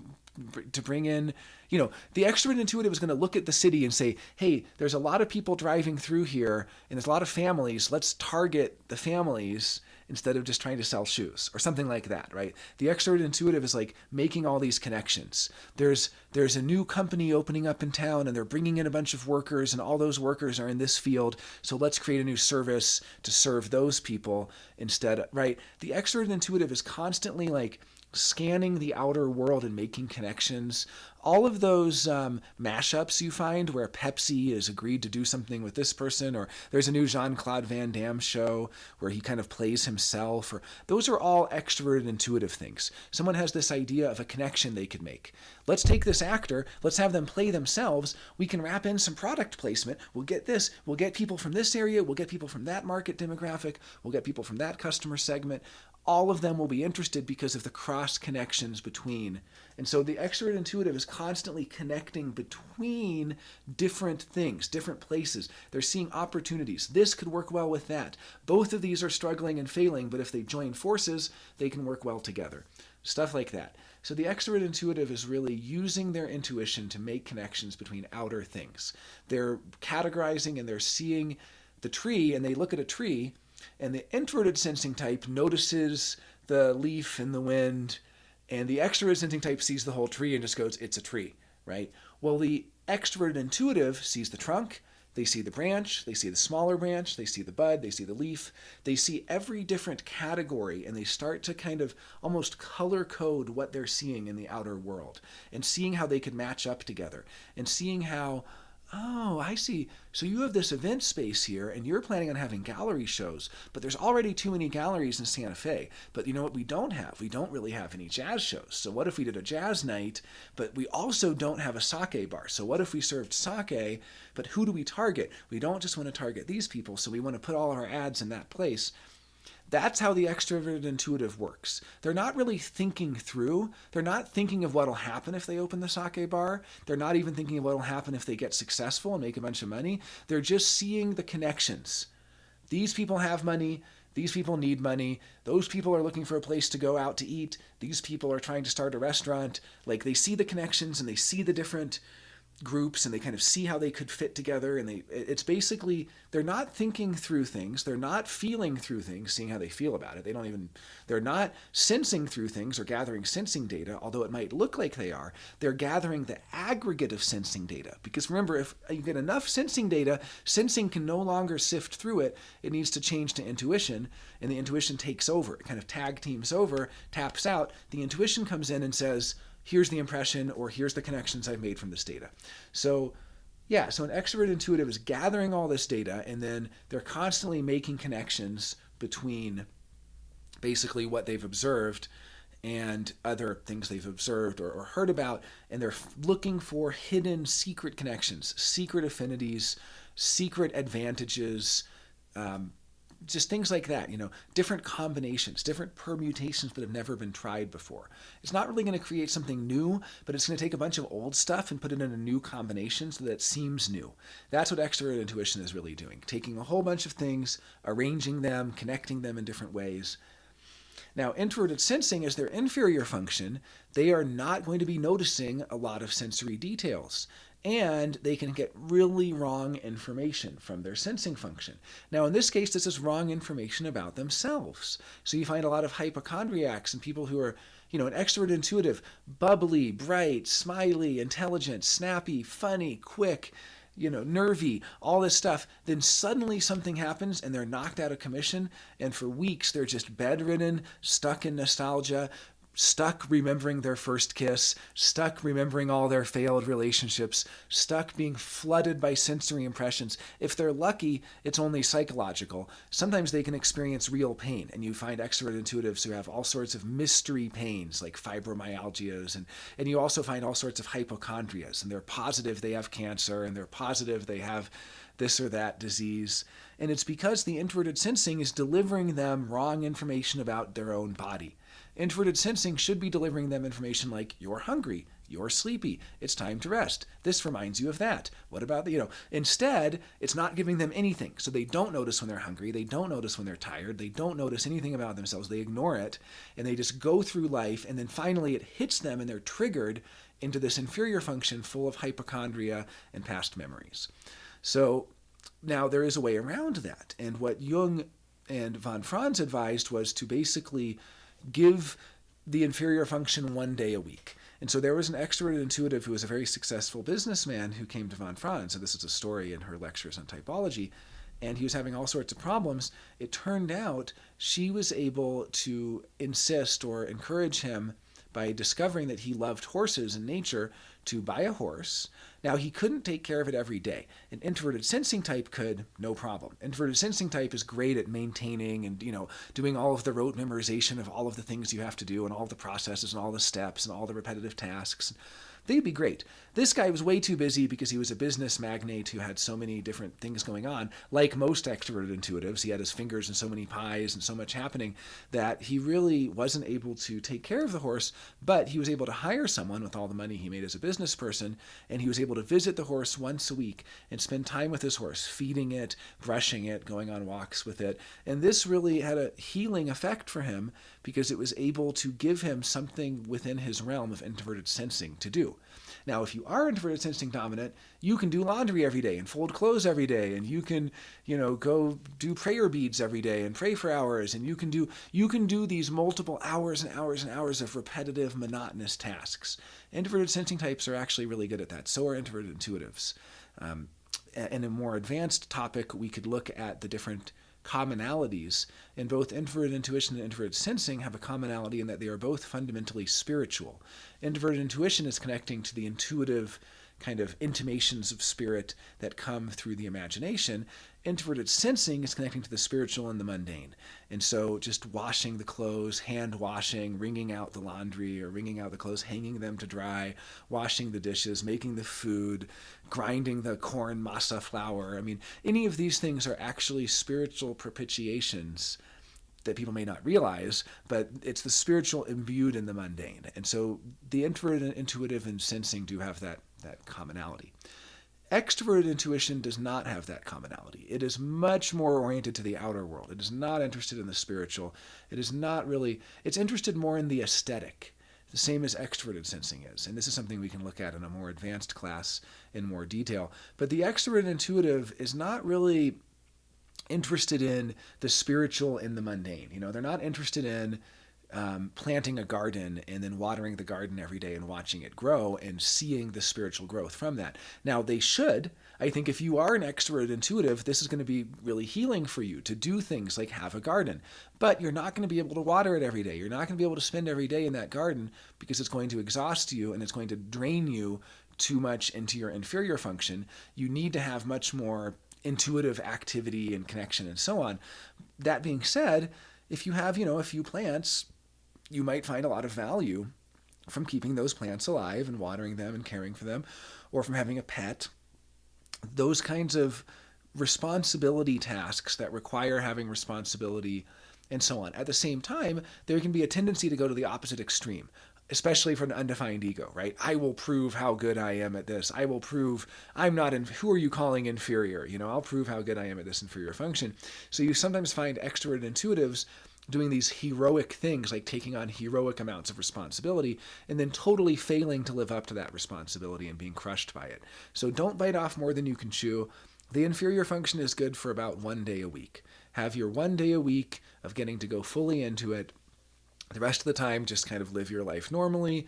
to bring in, the extrovert intuitive is going to look at the city and say, hey, there's a lot of people driving through here and there's a lot of families. Let's target the families instead of just trying to sell shoes or something like that, right? The extrovert intuitive is like making all these connections. There's a new company opening up in town and they're bringing in a bunch of workers and all those workers are in this field. So let's create a new service to serve those people instead, right? The extrovert intuitive is constantly like scanning the outer world and making connections. All of those mashups you find where Pepsi has agreed to do something with this person, or there's a new Jean-Claude Van Damme show where he kind of plays himself, or those are all extroverted intuitive things. Someone has this idea of a connection they could make. Let's take this actor, let's have them play themselves. We can wrap in some product placement. We'll get this. We'll get people from this area. We'll get people from that market demographic. We'll get people from that customer segment. All of them will be interested because of the cross connections between. And so the extrovert intuitive is constantly connecting between different things, different places. They're seeing opportunities. This could work well with that. Both of these are struggling and failing, but if they join forces, they can work well together. Stuff like that. So the extrovert intuitive is really using their intuition to make connections between outer things. They're categorizing and they're seeing the tree, and they look at a tree, and the introverted sensing type notices the leaf in the wind, and the extroverted sensing type sees the whole tree and just goes, it's a tree, right? Well, the extroverted intuitive sees the trunk, they see the branch, they see the smaller branch, they see the bud, they see the leaf, they see every different category, and they start to kind of almost color code what they're seeing in the outer world, and seeing how they could match up together, and seeing how, oh, I see. So you have this event space here, and you're planning on having gallery shows, but there's already too many galleries in Santa Fe. But you know what we don't have? We don't really have any jazz shows. So what if we did a jazz night, but we also don't have a sake bar? So what if we served sake, but who do we target? We don't just want to target these people, so we want to put all our ads in that place. That's how the extroverted intuitive works. They're not really thinking through. They're not thinking of what'll happen if they open the sake bar. They're not even thinking of what'll happen if they get successful and make a bunch of money. They're just seeing the connections. These people have money. These people need money. Those people are looking for a place to go out to eat. These people are trying to start a restaurant. Like, they see the connections and they see the different groups and they kind of see how they could fit together, and it's basically, they're not thinking through things, they're not feeling through things, seeing how they feel about it. They're not sensing through things or gathering sensing data, although it might look like they are. They're gathering the aggregate of sensing data, because remember, if you get enough sensing data, sensing can no longer sift through it. It needs to change to intuition, and the intuition takes over. It kind of tag teams over, taps out. The intuition comes in and says, here's the impression, or here's the connections I've made from this data. So an extrovert intuitive is gathering all this data, and then they're constantly making connections between basically what they've observed and other things they've observed or heard about, and they're looking for hidden secret connections, secret affinities, secret advantages, just things like that, different combinations, different permutations that have never been tried before. It's not really going to create something new, but it's going to take a bunch of old stuff and put it in a new combination so that it seems new. That's what extroverted intuition is really doing, taking a whole bunch of things, arranging them, connecting them in different ways. Now, introverted sensing is their inferior function. They are not going to be noticing a lot of sensory details, and they can get really wrong information from their sensing function. Now, in this case, this is wrong information about themselves. So you find a lot of hypochondriacs and people who are, an extrovert intuitive, bubbly, bright, smiley, intelligent, snappy, funny, quick, nervy, all this stuff. Then suddenly something happens and they're knocked out of commission, and for weeks they're just bedridden, stuck in nostalgia, stuck remembering their first kiss, stuck remembering all their failed relationships, stuck being flooded by sensory impressions. If they're lucky, it's only psychological. Sometimes they can experience real pain, and you find extrovert intuitives who have all sorts of mystery pains like fibromyalgias, and you also find all sorts of hypochondrias, and they're positive they have cancer, and they're positive they have this or that disease. And it's because the introverted sensing is delivering them wrong information about their own body. Introverted sensing should be delivering them information like, you're hungry, you're sleepy, it's time to rest, this reminds you of that, what about instead, it's not giving them anything. So they don't notice when they're hungry, they don't notice when they're tired, they don't notice anything about themselves, they ignore it, and they just go through life, and then finally it hits them and they're triggered into this inferior function full of hypochondria and past memories. So now there is a way around that, and what Jung and von Franz advised was to basically give the inferior function 1 day a week. And so there was an extroverted intuitive who was a very successful businessman who came to von Franz, and this is a story in her lectures on typology, and he was having all sorts of problems. It turned out she was able to insist or encourage him by discovering that he loved horses and nature to buy a horse. Now, he couldn't take care of it every day. An introverted sensing type could, no problem. Introverted sensing type is great at maintaining and, doing all of the rote memorization of all of the things you have to do and all the processes and all the steps and all the repetitive tasks. They'd be great. This guy was way too busy because he was a business magnate who had so many different things going on. Like most extroverted intuitives, he had his fingers in so many pies and so much happening that he really wasn't able to take care of the horse, but he was able to hire someone with all the money he made as a business person, and he was able to visit the horse once a week and spend time with his horse, feeding it, brushing it, going on walks with it. And this really had a healing effect for him because it was able to give him something within his realm of introverted sensing to do. Now, if you are introverted sensing dominant, you can do laundry every day and fold clothes every day, and you can, go do prayer beads every day and pray for hours, and you can do these multiple hours and hours and hours of repetitive, monotonous tasks. Introverted sensing types are actually really good at that. So are introverted intuitives. In a more advanced topic, we could look at the different commonalities, and both introverted intuition and introverted sensing have a commonality in that they are both fundamentally spiritual. Introverted intuition is connecting to the intuitive kind of intimations of spirit that come through the imagination. Introverted sensing is connecting to the spiritual and the mundane. And so just washing the clothes, hand washing, wringing out the laundry or wringing out the clothes, hanging them to dry, washing the dishes, making the food, grinding the corn masa flour. Any of these things are actually spiritual propitiations that people may not realize, but it's the spiritual imbued in the mundane. And so the introverted, intuitive, and sensing do have that commonality. Extroverted intuition does not have that commonality. It is much more oriented to the outer world. It is not interested in the spiritual. It is not really, it's interested more in the aesthetic, the same as extroverted sensing is. And this is something we can look at in a more advanced class in more detail. But the extroverted intuitive is not really interested in the spiritual and the mundane. They're not interested in planting a garden and then watering the garden every day and watching it grow and seeing the spiritual growth from that. Now, they should. I think if you are an extroverted intuitive, this is going to be really healing for you to do things like have a garden. But you're not going to be able to water it every day. You're not going to be able to spend every day in that garden because it's going to exhaust you and it's going to drain you too much into your inferior function. You need to have much more intuitive activity and connection and so on. That being said, if you have, a few plants, you might find a lot of value from keeping those plants alive and watering them and caring for them, or from having a pet. Those kinds of responsibility tasks that require having responsibility and so on. At the same time, there can be a tendency to go to the opposite extreme, especially for an undefined ego, right? I will prove how good I am at this. I will prove I'm not who are you calling inferior? I'll prove how good I am at this inferior function. So you sometimes find extroverted intuitives doing these heroic things, like taking on heroic amounts of responsibility and then totally failing to live up to that responsibility and being crushed by it. So don't bite off more than you can chew. The inferior function is good for about 1 day a week. Have your 1 day a week of getting to go fully into it. The rest of the time, just kind of live your life normally.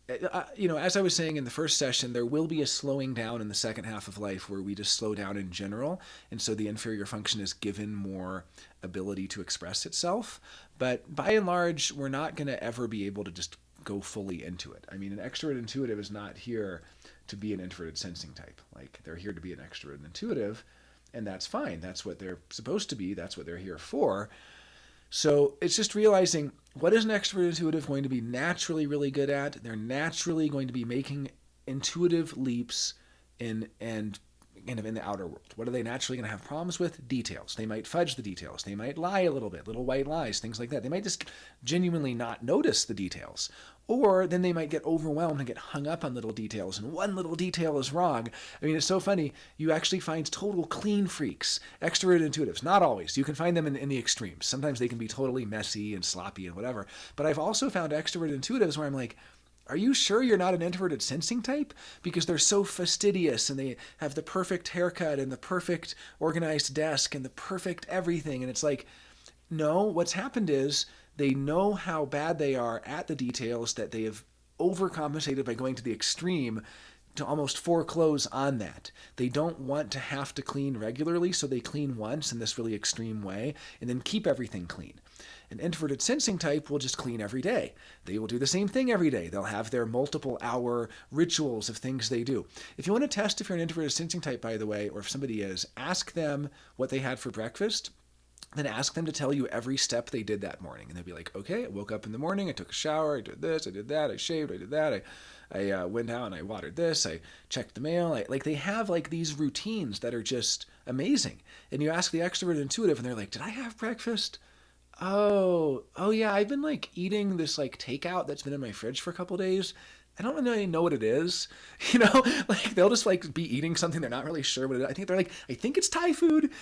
As I was saying in the first session, there will be a slowing down in the second half of life where we just slow down in general. And so the inferior function is given more ability to express itself. But by and large, we're not going to ever be able to just go fully into it. I mean, an extroverted intuitive is not here to be an introverted sensing type. Like, they're here to be an extroverted intuitive, and that's fine. That's what they're supposed to be. That's what they're here for. So it's just realizing, what is an extroverted intuitive going to be naturally really good at? They're naturally going to be making intuitive leaps in the outer world. What are they naturally going to have problems with? Details. They might fudge the details. They might lie a little bit, little white lies, things like that. They might just genuinely not notice the details. Or then they might get overwhelmed and get hung up on little details, and one little detail is wrong. I mean, it's so funny. You actually find total clean freaks, extroverted intuitives. Not always. You can find them in the extremes. Sometimes they can be totally messy and sloppy and whatever. But I've also found extroverted intuitives where I'm like, are you sure you're not an introverted sensing type? Because they're so fastidious and they have the perfect haircut and the perfect organized desk and the perfect everything. And it's like, no, what's happened is they know how bad they are at the details, that they have overcompensated by going to the extreme to almost foreclose on that. They don't want to have to clean regularly, so they clean once in this really extreme way and then keep everything clean. An introverted sensing type will just clean every day. They will do the same thing every day. They'll have their multiple hour rituals of things they do. If you want to test if you're an introverted sensing type, by the way, or if somebody is, ask them what they had for breakfast. Then ask them to tell you every step they did that morning. And they'll be like, okay, I woke up in the morning, I took a shower, I did this, I did that, I shaved, I did that, I went out and I watered this, I checked the mail. They have these routines that are just amazing. And you ask the extrovert intuitive and they're like, did I have breakfast? Oh yeah, I've been eating this takeout that's been in my fridge for a couple days. I don't really know what it is. They'll just be eating something they're not really sure what it is. I think they're I think it's Thai food.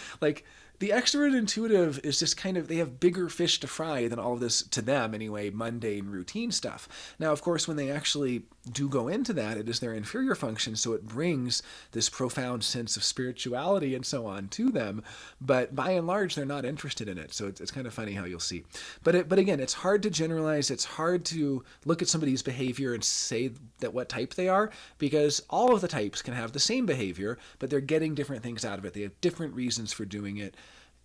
The extroverted intuitive is just they have bigger fish to fry than all of this, to them anyway, mundane routine stuff. Now, of course, when they actually do go into that, it is their inferior function, so it brings this profound sense of spirituality and so on to them. But by and large, they're not interested in it. So it's kind of funny how you'll see. But again, it's hard to generalize. It's hard to look at somebody's behavior and say that what type they are, because all of the types can have the same behavior, but they're getting different things out of it. They have different reasons for doing it.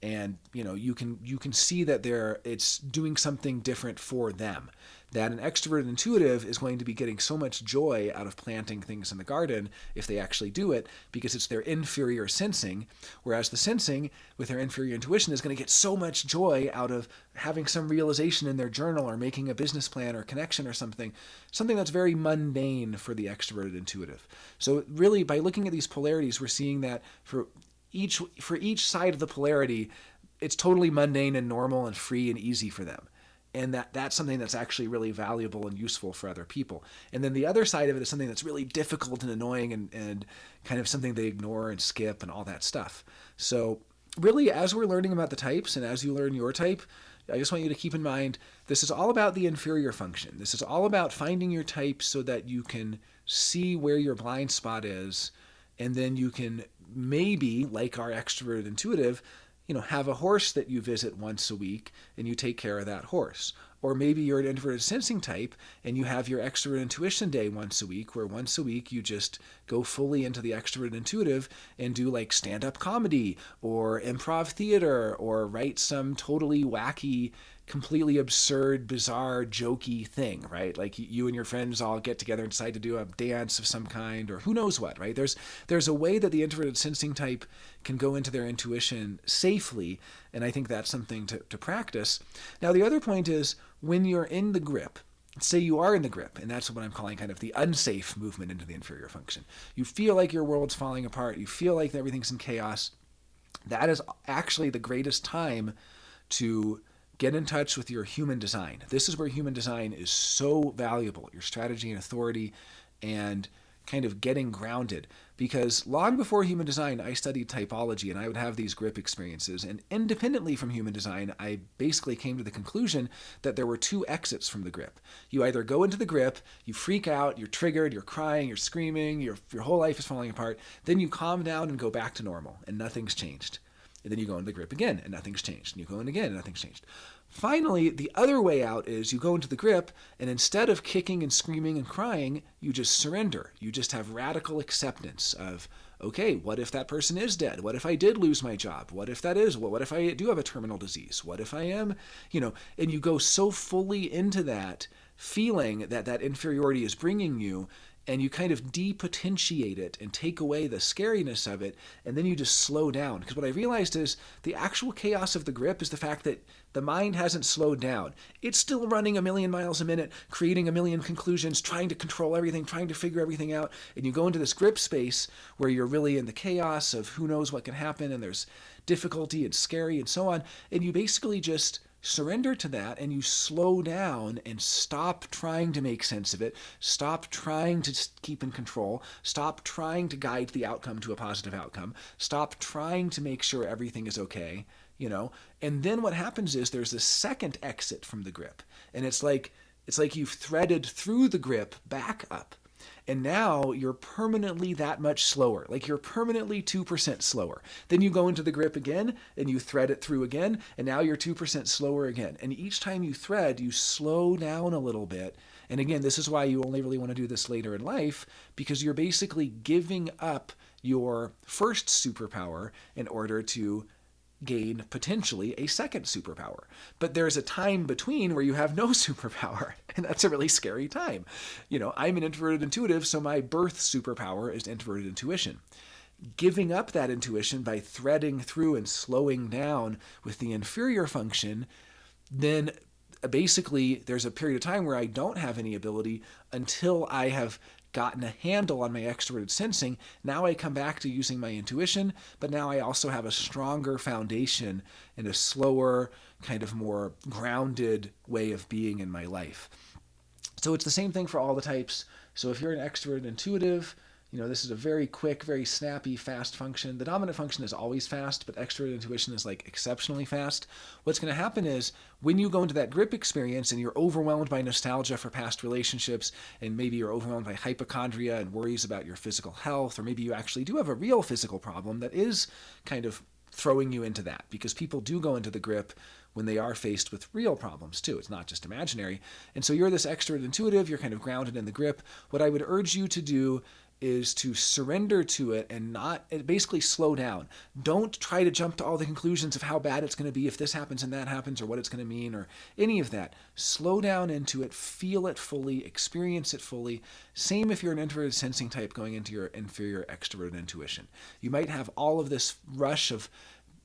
And you can see that it's doing something different for them. That an extroverted intuitive is going to be getting so much joy out of planting things in the garden if they actually do it, because it's their inferior sensing, whereas the sensing with their inferior intuition is going to get so much joy out of having some realization in their journal or making a business plan or connection or something that's very mundane for the extroverted intuitive. So really, by looking at these polarities, we're seeing that for each side of the polarity, it's totally mundane and normal and free and easy for them. and that's something that's actually really valuable and useful for other people. And then the other side of it is something that's really difficult and annoying and kind of something they ignore and skip and all that stuff. So really, as we're learning about the types and as you learn your type, I just want you to keep in mind, this is all about the inferior function. This is all about finding your type so that you can see where your blind spot is, and then you can maybe, like our extroverted intuitive, have a horse that you visit once a week and you take care of that horse. Or maybe you're an introverted sensing type and you have your extroverted intuition day once a week, where once a week you just go fully into the extroverted intuitive and do like stand-up comedy or improv theater or write some totally wacky, completely absurd, bizarre, jokey thing, right? Like you and your friends all get together and decide to do a dance of some kind, or who knows what, right? There's a way that the introverted sensing type can go into their intuition safely, and I think that's something to practice. Now, the other point is, when you're in the grip, say you are in the grip, and that's what I'm calling kind of the unsafe movement into the inferior function. You feel like your world's falling apart. You feel like everything's in chaos. That is actually the greatest time to get in touch with your human design. This is where human design is so valuable, your strategy and authority, and kind of getting grounded. Because long before human design, I studied typology, and I would have these grip experiences. And independently from human design, I basically came to the conclusion that there were two exits from the grip. You either go into the grip, you freak out, you're triggered, you're crying, you're screaming, your whole life is falling apart. Then you calm down and go back to normal, and nothing's changed. And then you go into the grip again, and nothing's changed. And you go in again, and nothing's changed. Finally, the other way out is you go into the grip, and instead of kicking and screaming and crying, you just surrender. You just have radical acceptance of, okay, what if that person is dead? What if I did lose my job? What if that is? What if I do have a terminal disease? What if I am, and you go so fully into that feeling that inferiority is bringing you, and you kind of depotentiate it and take away the scariness of it, and then you just slow down. Because what I realized is the actual chaos of the grip is the fact that the mind hasn't slowed down. It's still running a million miles a minute, creating a million conclusions, trying to control everything, trying to figure everything out. And you go into this grip space where you're really in the chaos of who knows what can happen, and there's difficulty and scary and so on. And you basically just surrender to that, and you slow down and stop trying to make sense of it, stop trying to keep in control, stop trying to guide the outcome to a positive outcome, stop trying to make sure everything is okay, and then what happens is there's a second exit from the grip, and it's like you've threaded through the grip back up. And now you're permanently that much slower. Like you're permanently 2% slower. Then you go into the grip again and you thread it through again, and now you're 2% slower again. And each time you thread, you slow down a little bit. And again, this is why you only really want to do this later in life, because you're basically giving up your first superpower in order to gain potentially a second superpower. But there's a time between where you have no superpower, and that's a really scary time. I'm an introverted intuitive, so my birth superpower is introverted intuition. Giving up that intuition by threading through and slowing down with the inferior function, then basically there's a period of time where I don't have any ability until I have gotten a handle on my extroverted sensing. Now I come back to using my intuition, but now I also have a stronger foundation and a slower, kind of more grounded way of being in my life. So it's the same thing for all the types. So if you're an extroverted intuitive, this is a very quick, very snappy, fast function. The dominant function is always fast, but extroverted intuition is like exceptionally fast. What's going to happen is when you go into that grip experience and you're overwhelmed by nostalgia for past relationships, and maybe you're overwhelmed by hypochondria and worries about your physical health, or maybe you actually do have a real physical problem that is kind of throwing you into that, because people do go into the grip when they are faced with real problems too. It's not just imaginary. And so you're this extroverted intuitive, you're kind of grounded in the grip. What I would urge you to do is to surrender to it and basically slow down. Don't try to jump to all the conclusions of how bad it's going to be if this happens and that happens, or what it's going to mean, or any of that. Slow down into it, feel it fully, experience it fully. Same if you're an introverted sensing type going into your inferior extroverted intuition. You might have all of this rush of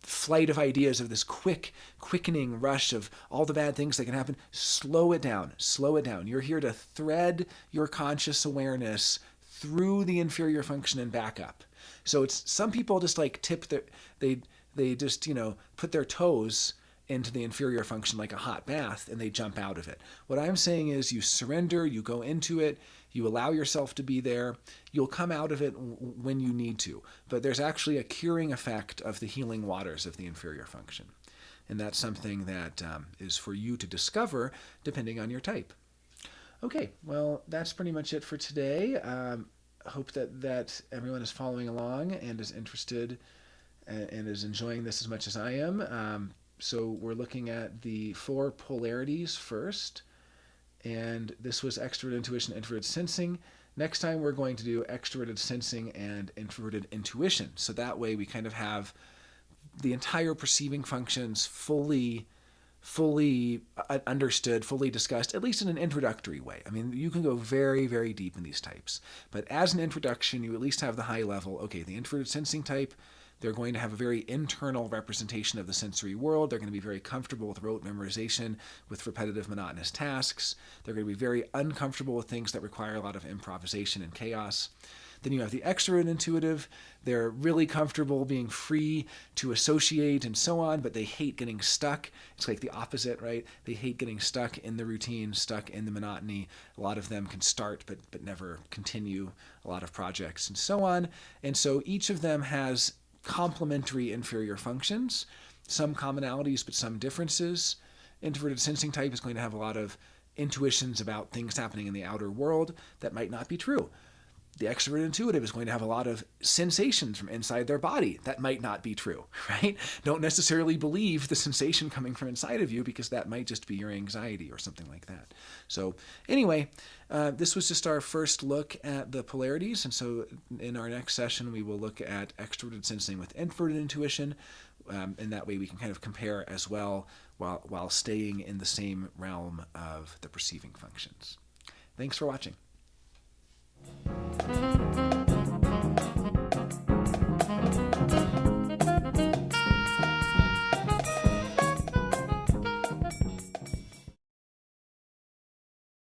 flight of ideas, of this quickening rush of all the bad things that can happen. Slow it down. Slow it down. You're here to thread your conscious awareness through the inferior function and back up. So it's some people just like tip their, they just put their toes into the inferior function like a hot bath and they jump out of it. What I'm saying is you surrender, you go into it, you allow yourself to be there. You'll come out of it when you need to. But there's actually a curing effect of the healing waters of the inferior function. And that's something that is for you to discover depending on your type. Okay, well, that's pretty much it for today. Hope that everyone is following along and is interested and is enjoying this as much as I am. So we're looking at the 4 polarities first. And this was extroverted intuition, introverted sensing. Next time we're going to do extroverted sensing and introverted intuition. So that way we kind of have the entire perceiving functions fully understood, fully discussed, at least in an introductory way. I mean, you can go very, very deep in these types. But as an introduction, you at least have the high level. Okay, the introverted sensing type, they're going to have a very internal representation of the sensory world. They're going to be very comfortable with rote memorization, with repetitive, monotonous tasks. They're going to be very uncomfortable with things that require a lot of improvisation and chaos. Then you have the extroverted intuitive. They're really comfortable being free to associate and so on, but they hate getting stuck. It's like the opposite, right? They hate getting stuck in the routine, stuck in the monotony. A lot of them can start but never continue a lot of projects and so on. And so each of them has complementary inferior functions, some commonalities but some differences. Introverted sensing type is going to have a lot of intuitions about things happening in the outer world that might not be true. The extroverted intuitive is going to have a lot of sensations from inside their body that might not be true, right? Don't necessarily believe the sensation coming from inside of you because that might just be your anxiety or something like that. So anyway, this was just our first look at the polarities. And so in our next session, we will look at extroverted sensing with introverted intuition. And that way we can kind of compare as well while staying in the same realm of the perceiving functions. Thanks for watching.